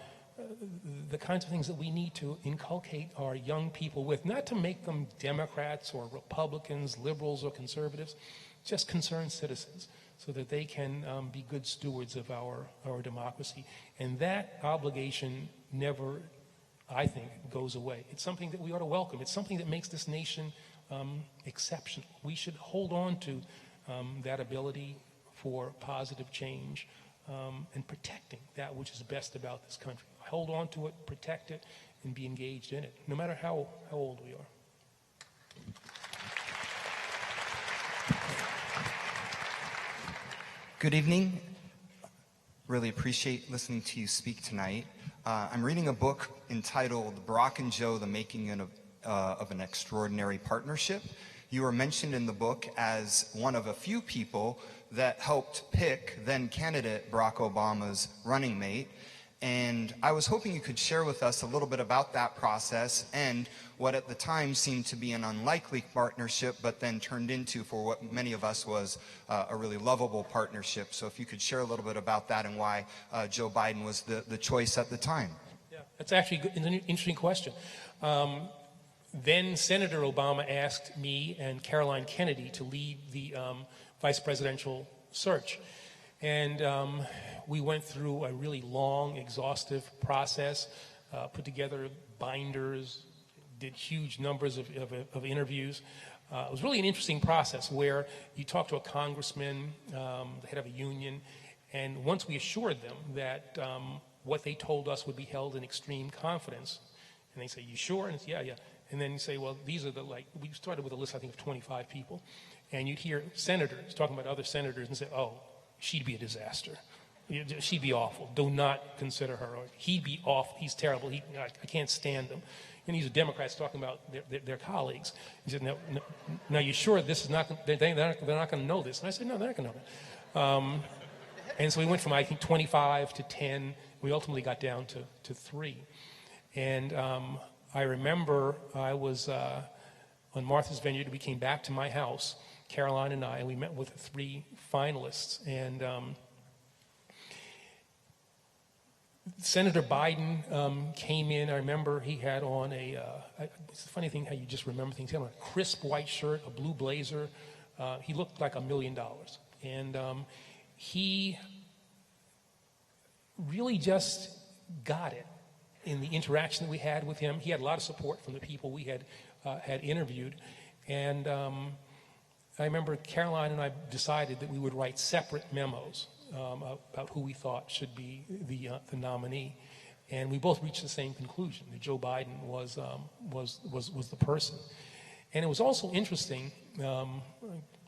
the kinds of things that we need to inculcate our young people with, not to make them Democrats or Republicans, liberals or conservatives, just concerned citizens, so that they can be good stewards of our democracy. And that obligation never, I think, goes away. It's something that we ought to welcome. It's something that makes this nation exceptional. We should hold on to that ability for positive change and protecting that which is best about this country. Hold on to it, protect it, and be engaged in it, no matter how old we are. Good evening. Really appreciate listening to you speak tonight. I'm reading a book entitled Barack and Joe, The Making of an Extraordinary Partnership. You were mentioned in the book as one of a few people that helped pick then candidate Barack Obama's running mate. And I was hoping you could share with us a little bit about that process and what at the time seemed to be an unlikely partnership, but then turned into, for what many of us was a really lovable partnership. So if you could share a little bit about that and why Joe Biden was the choice at the time. Yeah, that's actually an interesting question. Then Senator Obama asked me and Caroline Kennedy to lead the vice presidential search. And we went through a really long, exhaustive process, put together binders, did huge numbers of interviews. It was really an interesting process where you talk to a congressman, the head of a union, and once we assured them that what they told us would be held in extreme confidence, and they say, "You sure?" And it's, yeah. And then you say, well, these are we started with a list, I think, of 25 people, and you'd hear senators talking about other senators and say, "Oh, she'd be a disaster. She'd be awful. Do not consider her. Or he'd be awful. He's terrible. I can't stand him." And these are Democrats talking about their colleagues. He said, "No, you sure this is not? They're not going to know this?" And I said, "No, they're not going to know it." And so we went from, I think, 25 to 10. We ultimately got down to 3. And I remember I was on Martha's Vineyard. We came back to my house, Caroline and I, and we met with the 3 finalists. And Senator Biden came in. I remember he had on it's a funny thing how you just remember things. He had on a crisp white shirt, a blue blazer. He looked like $1 million. And he really just got it in the interaction that we had with him. He had a lot of support from the people we had interviewed. And I remember Caroline and I decided that we would write separate memos about who we thought should be the nominee, and we both reached the same conclusion that Joe Biden was the person. And it was also interesting. I'm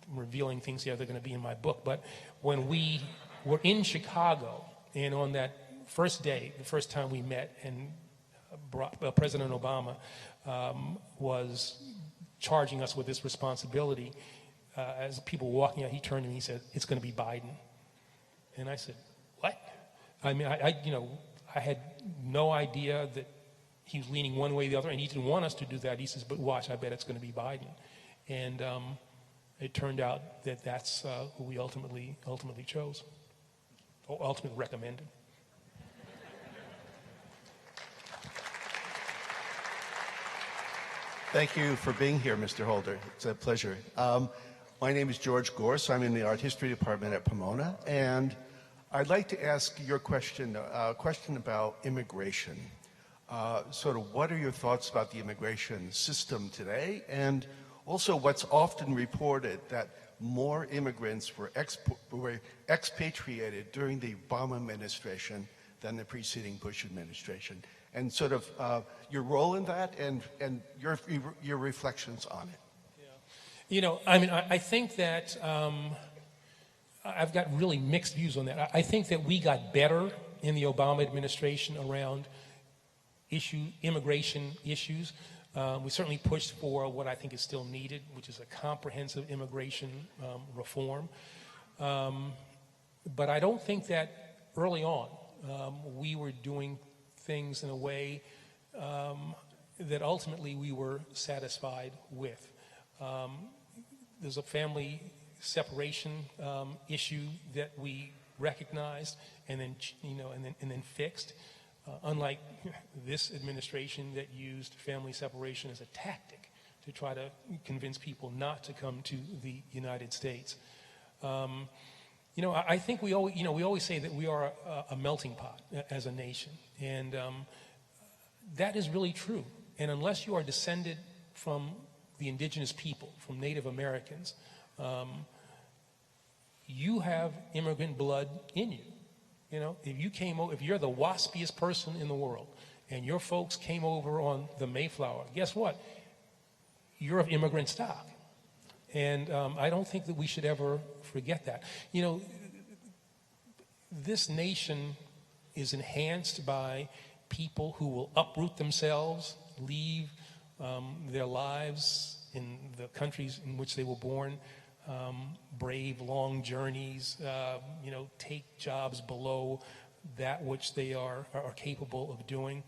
revealing things here that are going to be in my book, but when we were in Chicago, and on that first day, the first time we met, and President Obama was charging us with this responsibility. As people were walking out, he turned to me and he said, "It's going to be Biden." And I said, "What?" I mean, I had no idea that he was leaning one way or the other, and he didn't want us to do that. He says, "But watch, I bet it's going to be Biden." And it turned out that that's who we ultimately chose, or ultimately recommended. Thank you for being here, Mr. Holder. It's a pleasure. My name is George Gorse. I'm in the Art History Department at Pomona, and I'd like to ask your question, a question about immigration. Sort of what are your thoughts about the immigration system today, and also what's often reported that more immigrants were expatriated during the Obama administration than the preceding Bush administration, and sort of your role in that and your reflections on it. You know, I mean, I think that I've got really mixed views on that. I think that we got better in the Obama administration around immigration issues. We certainly pushed for what I think is still needed, which is a comprehensive immigration reform. But I don't think that early on we were doing things in a way that ultimately we were satisfied with. There's a family separation issue that we recognized and then and then fixed. Unlike this administration that used family separation as a tactic to try to convince people not to come to the United States. I think we always say that we are a melting pot as a nation, and that is really true. And unless you are descended from the indigenous people, from Native Americans, you have immigrant blood in you. If you're the waspiest person in the world, and your folks came over on the Mayflower, guess what? You're of immigrant stock. And I don't think that we should ever forget that. This nation is enhanced by people who will uproot themselves, leave their lives in the countries in which they were born, brave long journeys, take jobs below that which they are capable of doing.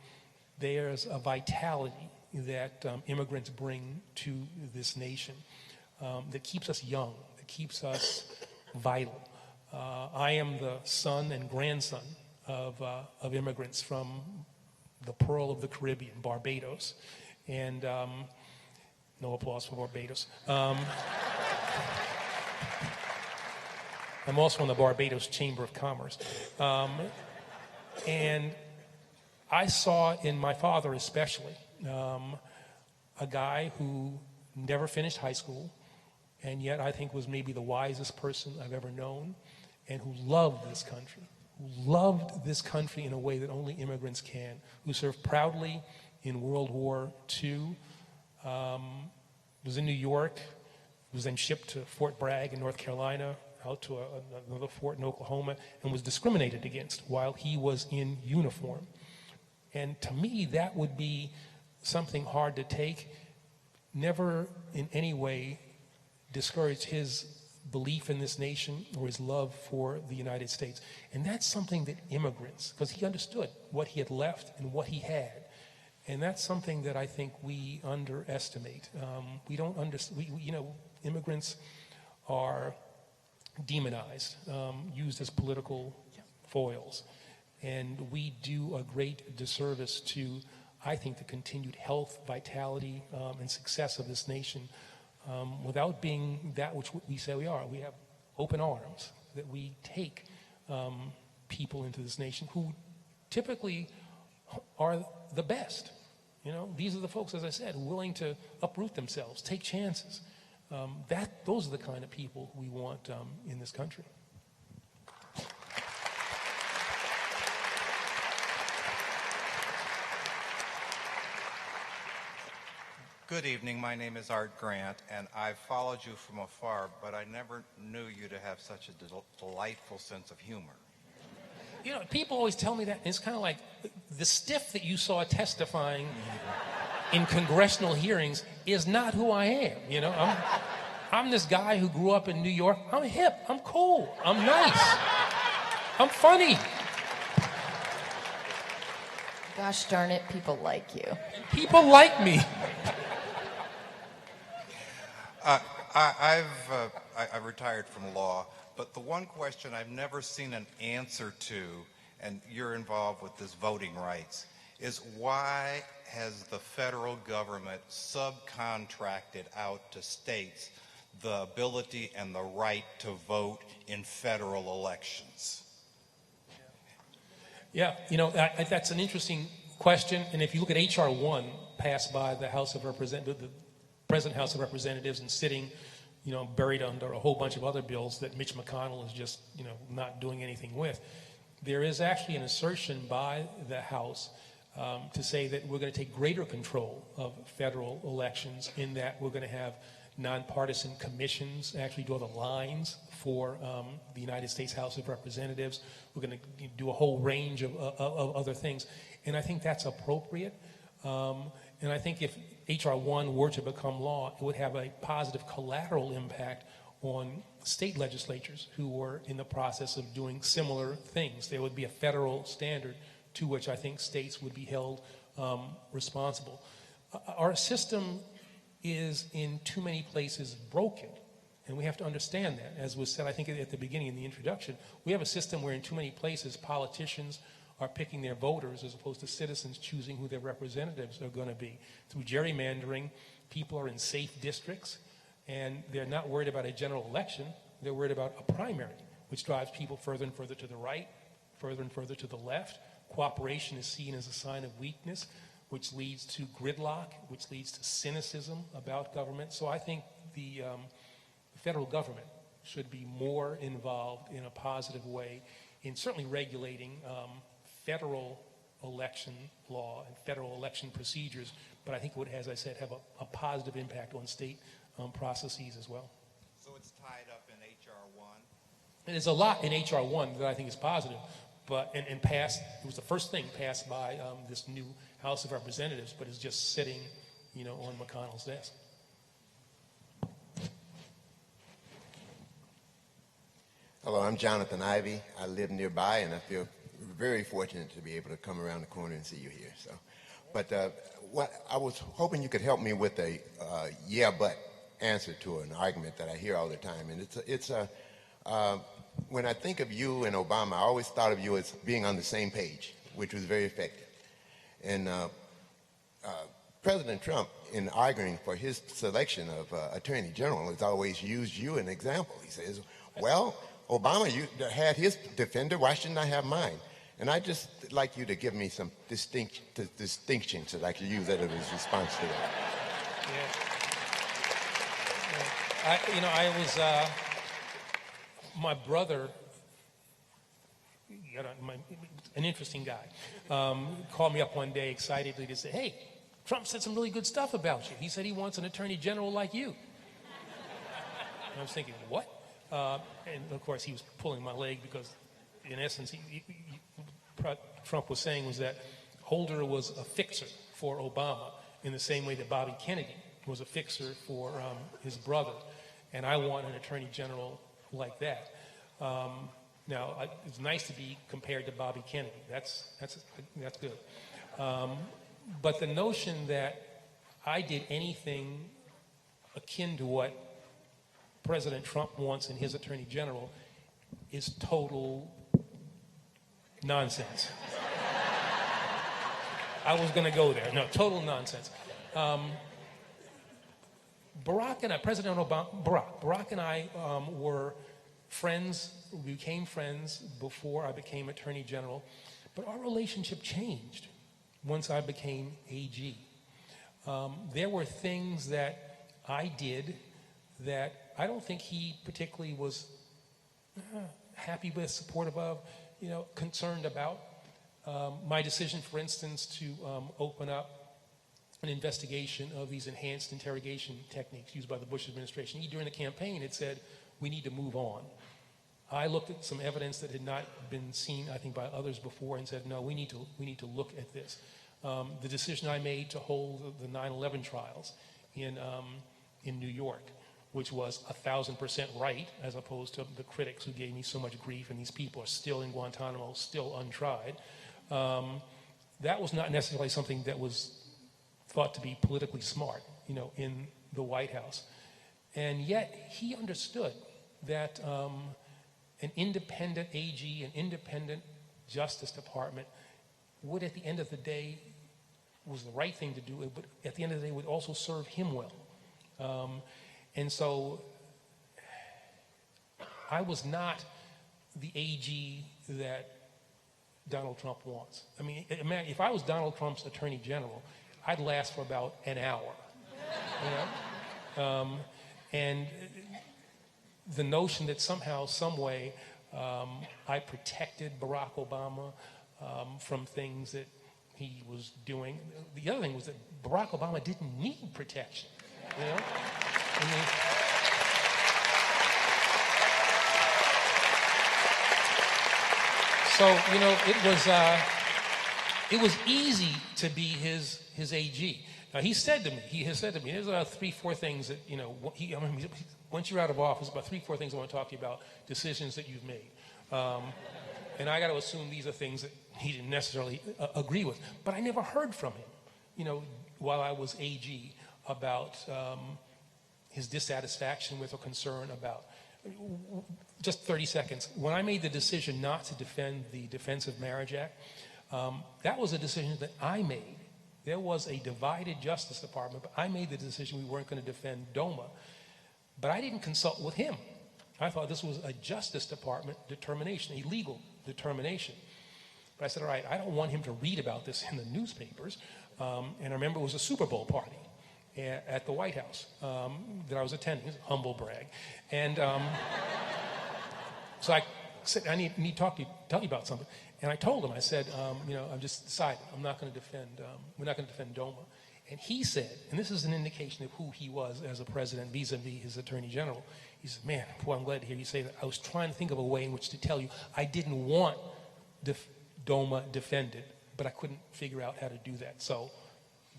There's a vitality that immigrants bring to this nation that keeps us young, that keeps us vital. I am the son and grandson of immigrants from the Pearl of the Caribbean, Barbados, and no applause for Barbados. I'm also in the Barbados Chamber of Commerce. And I saw in my father especially a guy who never finished high school, and yet I think was maybe the wisest person I've ever known, and who loved this country in a way that only immigrants can, who served proudly in World War II, was in New York, was then shipped to Fort Bragg in North Carolina, out to another fort in Oklahoma, and was discriminated against while he was in uniform. And to me, that would be something hard to take. Never in any way discouraged his belief in this nation or his love for the United States. And that's something that immigrants, because he understood what he had left and what he had. And that's something that I think we underestimate. We don't understand, immigrants are demonized, used as political foils. And we do a great disservice to, I think, the continued health, vitality, and success of this nation without being that which we say we are. We have open arms, that we take people into this nation who typically are the best. These are the folks, as I said, willing to uproot themselves, take chances. Those are the kind of people we want in this country. Good evening. My name is Art Grant, and I've followed you from afar, but I never knew you to have such a delightful sense of humor. People always tell me that. It's kind of like the stiff that you saw testifying in congressional hearings is not who I am. I'm this guy who grew up in New York. I'm hip. I'm cool. I'm nice. I'm funny. Gosh darn it, people like you. People like me. I've retired from law, but the one question I've never seen an answer to, and you're involved with this voting rights, is why has the federal government subcontracted out to states the ability and the right to vote in federal elections? Yeah, that's an interesting question. And if you look at H.R. 1 passed by the House of Representatives, the present House of Representatives, and sitting, buried under a whole bunch of other bills that Mitch McConnell is just, not doing anything with, there is actually an assertion by the House to say that we're going to take greater control of federal elections, in that we're going to have nonpartisan commissions actually draw the lines for the United States House of Representatives. We're going to do a whole range of other things. And I think that's appropriate. And I think if H.R. 1 were to become law, it would have a positive collateral impact on state legislatures who are in the process of doing similar things. There would be a federal standard to which I think states would be held responsible. Our system is in too many places broken, and we have to understand that. As was said, I think at the beginning in the introduction, we have a system where in too many places politicians are picking their voters as opposed to citizens choosing who their representatives are going to be. Through gerrymandering, people are in safe districts, and they're not worried about a general election. They're worried about a primary, which drives people further and further to the right, further and further to the left. Cooperation is seen as a sign of weakness, which leads to gridlock, which leads to cynicism about government. So I think the federal government should be more involved in a positive way in certainly regulating federal election law and federal election procedures, but I think it would, as I said, have a positive impact on state processes as well. So it's tied up in H.R. 1? There's a lot in H.R. 1 that I think is positive, but and passed, it was the first thing passed by this new House of Representatives, but is just sitting, on McConnell's desk. Hello, I'm Jonathan Ivey. I live nearby, and I feel very fortunate to be able to come around the corner and see you here. So, but what I was hoping you could help me with a yeah, but answer to an argument that I hear all the time, and it's when I think of you and Obama, I always thought of you as being on the same page, which was very effective. And President Trump, in arguing for his selection of Attorney General, has always used you as an example. He says, well, Obama had his defender, why shouldn't I have mine? And I'd just like you to give me some distinctions so that I could use that as a response to that. Yeah. My brother, an interesting guy, called me up one day excitedly to say, hey, Trump said some really good stuff about you. He said he wants an attorney general like you. And I was thinking, what? And of course, he was pulling my leg because, in essence, Trump was saying was that Holder was a fixer for Obama in the same way that Bobby Kennedy was a fixer for his brother. And I want an attorney general like that. Now, it's nice to be compared to Bobby Kennedy. That's good. But the notion that I did anything akin to what President Trump wants in his attorney general is total nonsense. I was going to go there. No, total nonsense. Barack and I were friends, we became friends before I became Attorney General, but our relationship changed once I became AG. There were things that I did that I don't think he particularly was happy with, supportive of, concerned about. My decision, for instance, to open up an investigation of these enhanced interrogation techniques used by the Bush administration. During the campaign, it said, we need to move on. I looked at some evidence that had not been seen, I think, by others before and said, no, we need to look at this. The decision I made to hold the 9/11 trials in New York, which was 1,000% right, as opposed to the critics who gave me so much grief, and these people are still in Guantanamo, still untried. That was not necessarily something that was thought to be politically smart, in the White House. And yet he understood that an independent AG, an independent Justice Department would, at the end of the day, was the right thing to do, but at the end of the day would also serve him well. And so I was not the AG that Donald Trump wants. I mean, if I was Donald Trump's Attorney General, I'd last for about an hour. And the notion that somehow, some way, I protected Barack Obama from things that he was doing. The other thing was that Barack Obama didn't need protection. I mean, so it was easy to be his AG. Now, he has said to me, there's about 3-4 things that, once you're out of office, about 3-4 things I want to talk to you about, decisions that you've made. And I got to assume these are things that he didn't necessarily agree with. But I never heard from him, while I was AG, about his dissatisfaction with or concern about. Just 30 seconds. When I made the decision not to defend the Defense of Marriage Act, that was a decision that I made. There was a divided Justice Department, but I made the decision we weren't going to defend DOMA. But I didn't consult with him. I thought this was a Justice Department determination, a legal determination. But I said, all right, I don't want him to read about this in the newspapers. And I remember it was a Super Bowl party at the White House that I was attending. It's a humble brag. And so I said, I need to tell you about something. And I told him, I said, I've just decided I'm not going to defend, we're not going to defend DOMA. And he said, and this is an indication of who he was as a president vis-a-vis his attorney general. He said, man, boy, I'm glad to hear you say that. I was trying to think of a way in which to tell you I didn't want DOMA defended, but I couldn't figure out how to do that. So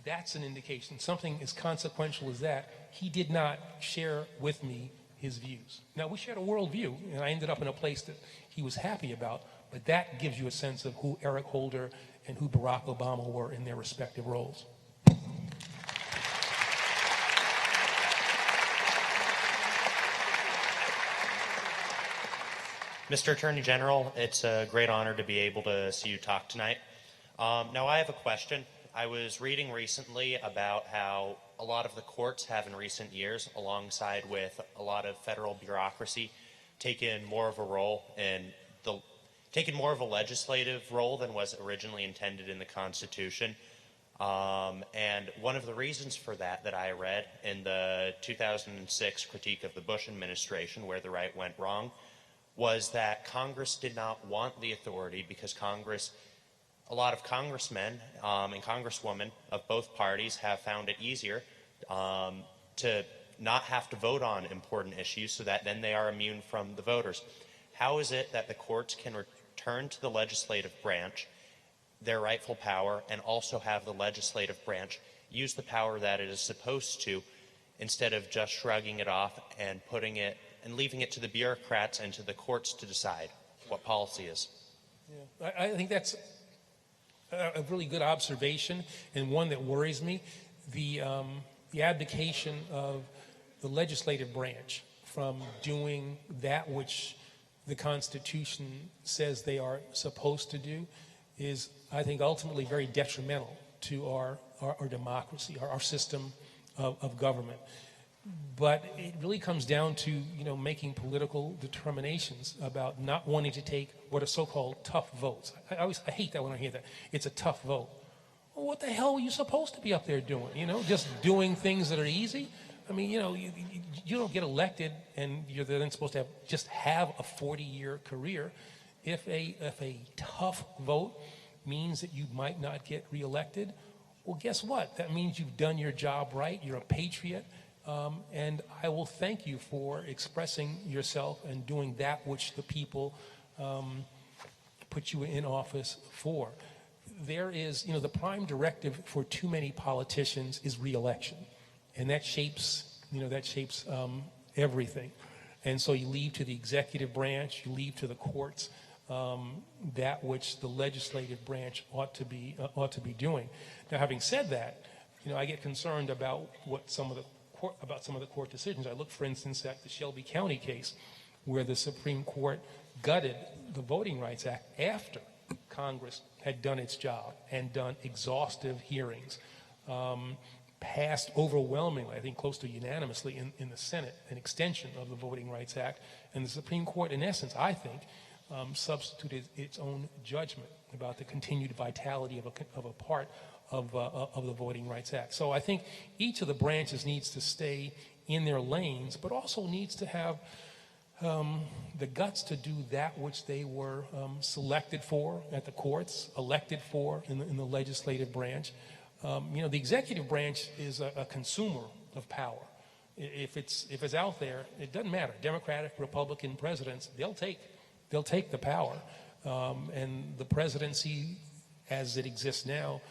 that's an indication. Something as consequential as that, he did not share with me his views. Now, we shared a worldview, and I ended up in a place that he was happy about, but that gives you a sense of who Eric Holder and who Barack Obama were in their respective roles. Mr. Attorney General, it's a great honor to be able to see you talk tonight. Now, I have a question. I was reading recently about how a lot of the courts have in recent years, alongside with a lot of federal bureaucracy, taken more of a role in taken more of a legislative role than was originally intended in the Constitution. And one of the reasons for that I read in the 2006 critique of the Bush administration, where the right went wrong, was that Congress did not want the authority because a lot of congressmen and congresswomen of both parties have found it easier to not have to vote on important issues, so that then they are immune from the voters. How is it that the courts can return to the legislative branch their rightful power and also have the legislative branch use the power that it is supposed to, instead of just shrugging it off and leaving it to the bureaucrats and to the courts to decide what policy is? Yeah, I think that's a really good observation, and one that worries me. The abdication of the legislative branch from doing that which the Constitution says they are supposed to do is, I think, ultimately very detrimental to our democracy, our system of government. But it really comes down to, making political determinations about not wanting to take what are so-called tough votes. I hate that when I hear that. It's a tough vote. Well, what the hell are you supposed to be up there doing? Just doing things that are easy? I mean, you don't get elected and you're then supposed to have a 40-year career if a tough vote means that you might not get reelected. Well, guess what? That means you've done your job right. You're a patriot. And I will thank you for expressing yourself and doing that which the people put you in office for. There is, the prime directive for too many politicians is reelection, and that shapes, everything. And so you leave to the executive branch, you leave to the courts that which the legislative branch ought to be doing. Now, having said that, I get concerned about some of the court decisions. I look, for instance, at the Shelby County case, where the Supreme Court gutted the Voting Rights Act after Congress had done its job and done exhaustive hearings, passed overwhelmingly, I think close to unanimously in the Senate, an extension of the Voting Rights Act. And the Supreme Court, in essence, I think, substituted its own judgment about the continued vitality of a part of the Voting Rights Act. So I think each of the branches needs to stay in their lanes, but also needs to have the guts to do that which they were selected for at the courts, elected for in the legislative branch. The executive branch is a consumer of power. If it's out there, it doesn't matter. Democratic, Republican presidents, they'll take the power. And the presidency, as it exists now,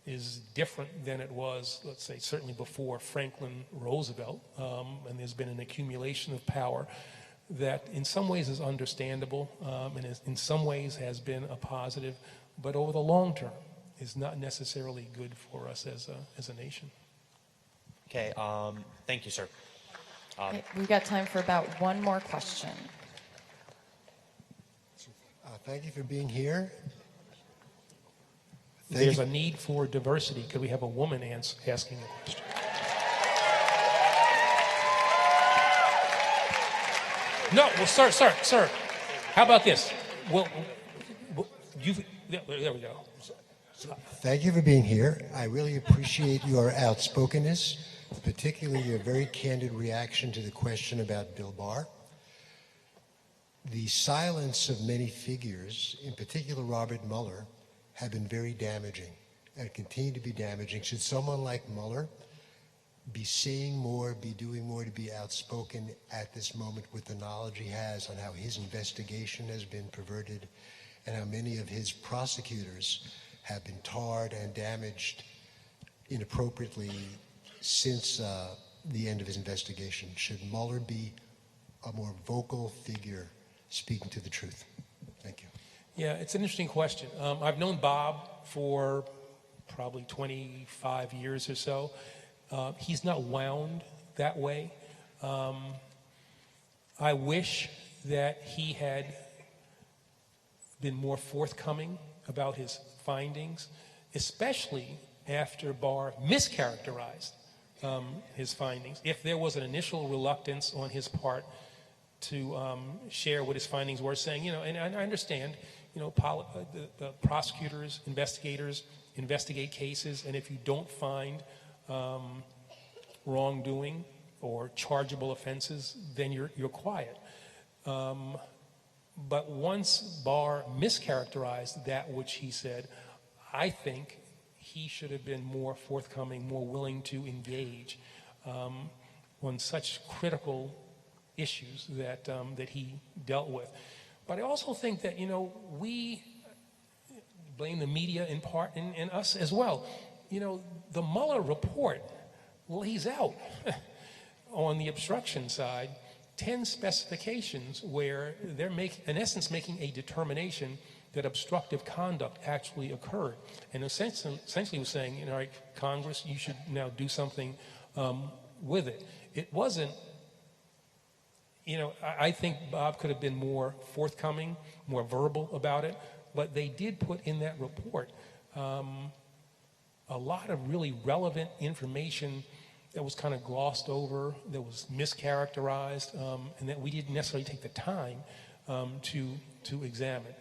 is different than it was, let's say, certainly before Franklin Roosevelt. And there's been an accumulation of power that in some ways is understandable and in some ways has been a positive, but over the long term is not necessarily good for us as a nation. Okay, thank you, sir. Okay, we've got time for about one more question. Thank you for being here. There's a need for diversity. Could we have a woman asking a question? No, well, sir. How about this? Well, there we go. Thank you for being here. I really appreciate your outspokenness, particularly your very candid reaction to the question about Bill Barr. The silence of many figures, in particular Robert Mueller, have been very damaging and continue to be damaging. Should someone like Mueller be saying more, be doing more to be outspoken at this moment with the knowledge he has on how his investigation has been perverted and how many of his prosecutors have been tarred and damaged inappropriately since the end of his investigation? Should Mueller be a more vocal figure speaking to the truth? Thank you. Yeah, it's an interesting question. I've known Bob for probably 25 years or so. He's not wound that way. I wish that he had been more forthcoming about his findings, especially after Barr mischaracterized his findings. If there was an initial reluctance on his part to share what his findings were, saying, and I understand, the prosecutors, investigators investigate cases, and if you don't find wrongdoing or chargeable offenses, then you're quiet. But once Barr mischaracterized that which he said, I think he should have been more forthcoming, more willing to engage on such critical issues that he dealt with. But I also think that, we blame the media in part and us as well. The Mueller report lays out on the obstruction side 10 specifications where they're in essence making a determination that obstructive conduct actually occurred. And essentially was saying, all right, Congress, you should now do something with it. It wasn't, I think Bob could have been more forthcoming, more verbal about it, but they did put in that report a lot of really relevant information that was kind of glossed over, that was mischaracterized, and that we didn't necessarily take the time to examine.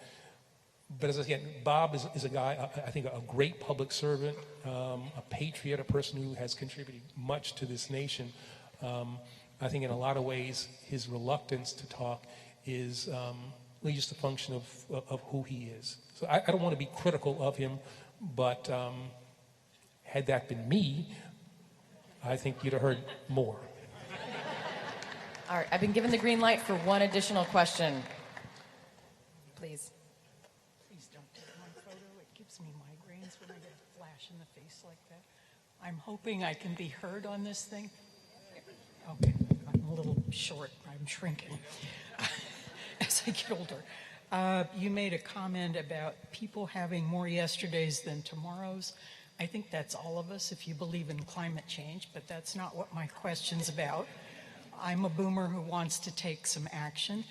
But as I said, Bob is a guy, I think, a great public servant, a patriot, a person who has contributed much to this nation. I think in a lot of ways, his reluctance to talk is really just a function of who he is. So I don't want to be critical of him, but had that been me, I think you'd have heard more. All right, I've been given the green light for one additional question. Please. Please don't take my photo. It gives me migraines when I get a flash in the face like that. I'm hoping I can be heard on this thing. Okay, I'm a little short. I'm shrinking as I get older. You made a comment about people having more yesterdays than tomorrows. I think that's all of us if you believe in climate change, but that's not what my question's about. I'm a boomer who wants to take some action.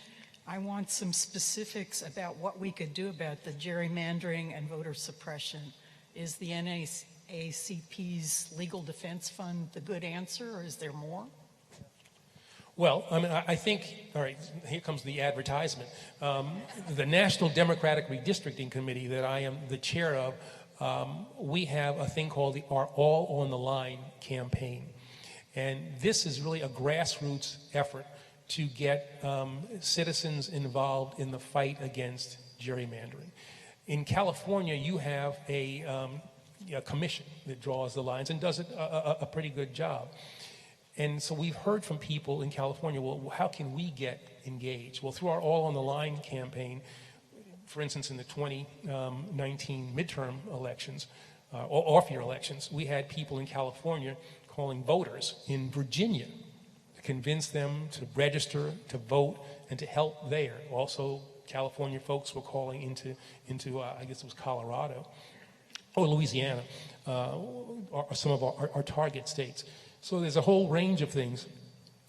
I want some specifics about what we could do about the gerrymandering and voter suppression. Is the NAACP's Legal Defense Fund the good answer, or is there more? Well, I think, all right, here comes the advertisement. The National Democratic Redistricting Committee that I am the chair of, we have a thing called our All on the Line campaign. And this is really a grassroots effort to get citizens involved in the fight against gerrymandering. In California, you have a commission that draws the lines and does a pretty good job. And so we've heard from people in California, well, how can we get engaged? Well, through our All on the Line campaign, for instance, in the 2019 midterm elections, or off-year elections, we had people in California calling voters in Virginia to convince them to register, to vote, and to help there. Also, California folks were calling into I guess it was Colorado or Louisiana, or some of our target states. So there's a whole range of things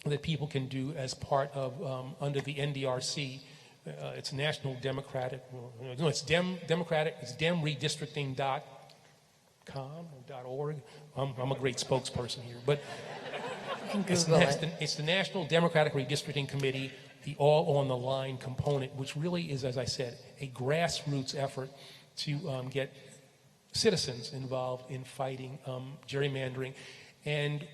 that people can do as part of, under the NDRC. It's National Democratic, no, it's Democratic, it's demredistricting.com or .org. I'm a great spokesperson here, but you can Google it's the National Democratic Redistricting Committee, the all on the line component, which really is, as I said, a grassroots effort to get citizens involved in fighting gerrymandering. And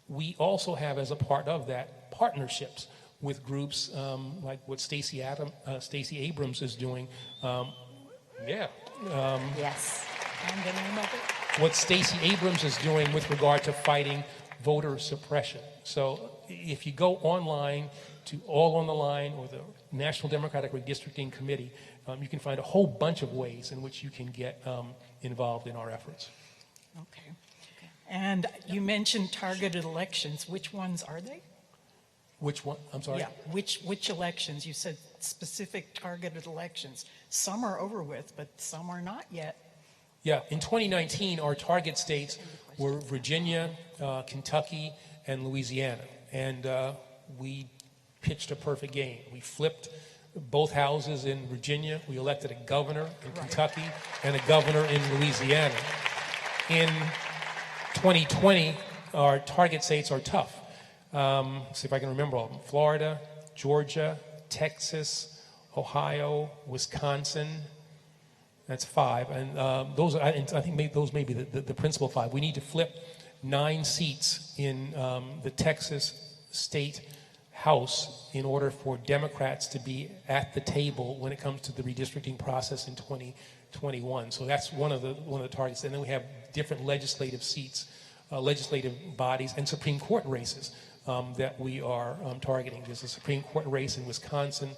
we also have, as a part of that, partnerships with groups like what Stacey Abrams is doing. Yes. And the name of it? What Stacey Abrams is doing with regard to fighting voter suppression. So if you go online to All on the Line or the National Democratic Redistricting Committee, you can find a whole bunch of ways in which you can get involved in our efforts. Okay. And you mentioned targeted elections. Which ones are they? Which one? I'm sorry? Yeah, which elections? You said specific targeted elections. Some are over with, but some are not yet. Yeah, in 2019, our target states were Virginia, Kentucky, and Louisiana. And we pitched a perfect game. We flipped both houses in Virginia. We elected a governor in Kentucky and a governor in Louisiana. In 2020, our target states are tough. See if I can remember all of them. Florida, Georgia, Texas, Ohio, Wisconsin. That's 5. And those are, I think those may be the principal 5. We need to flip 9 seats in the Texas State House in order for Democrats to be at the table when it comes to the redistricting process in 2021. So that's one of the targets. And then we have different legislative seats, legislative bodies, and Supreme Court races that we are targeting. There's a Supreme Court race in Wisconsin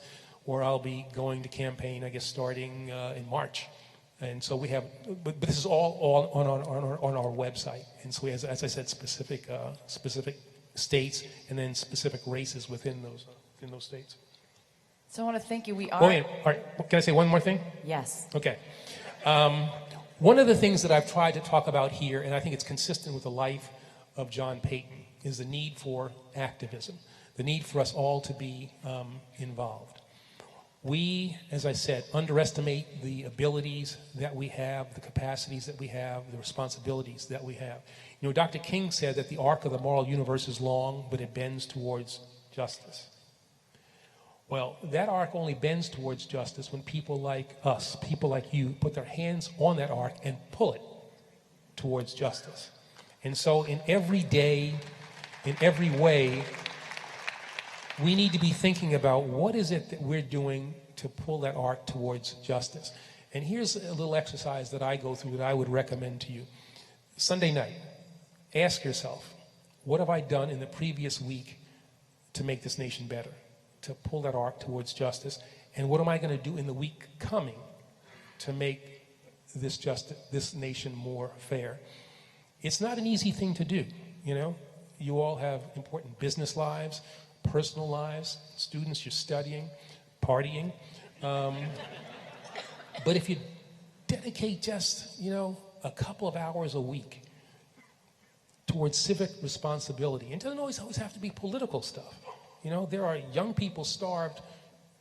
where I'll be going to campaign, I guess, starting in March. And so we have, but this is all on our website. And so we have, as I said, specific states and then specific races within those states. So I want to thank you. We are. All right. Can I say one more thing? Yes. Okay. One of the things that I've tried to talk about here, and I think it's consistent with the life of John Payton, is the need for activism, the need for us all to be involved. We, as I said, underestimate the abilities that we have, the capacities that we have, the responsibilities that we have. You know, Dr. King said that the arc of the moral universe is long, but it bends towards justice. Well, that arc only bends towards justice when people like us, people like you, put their hands on that arc and pull it towards justice. And so in every day, in every way, we need to be thinking about what is it that we're doing to pull that arc towards justice. And here's a little exercise that I go through that I would recommend to you. Sunday night, ask yourself, what have I done in the previous week to make this nation better, to pull that arc towards justice? And what am I going to do in the week coming to make this nation more fair? It's not an easy thing to do, you know. You all have important business lives, personal lives, students, you're studying, partying. But if you dedicate just, you know, a couple of hours a week towards civic responsibility, and it doesn't always have to be political stuff. You know, there are young people starved,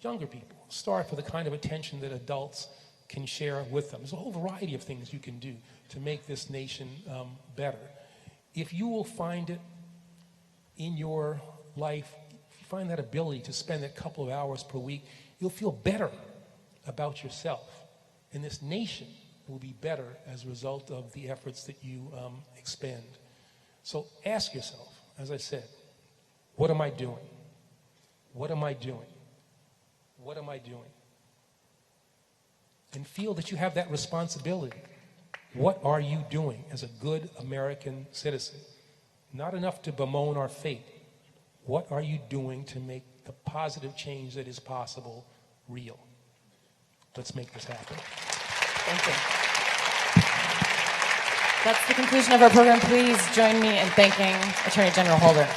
younger people starved for the kind of attention that adults can share with them. There's a whole variety of things you can do to make this nation better. If you will find it in your life, if you find that ability to spend a couple of hours per week, you'll feel better about yourself. And this nation will be better as a result of the efforts that you expend. So ask yourself, as I said, what am I doing? What am I doing? What am I doing? And feel that you have that responsibility. What are you doing as a good American citizen? Not enough to bemoan our fate. What are you doing to make the positive change that is possible real? Let's make this happen. Thank you. That's the conclusion of our program. Please join me in thanking Attorney General Holder.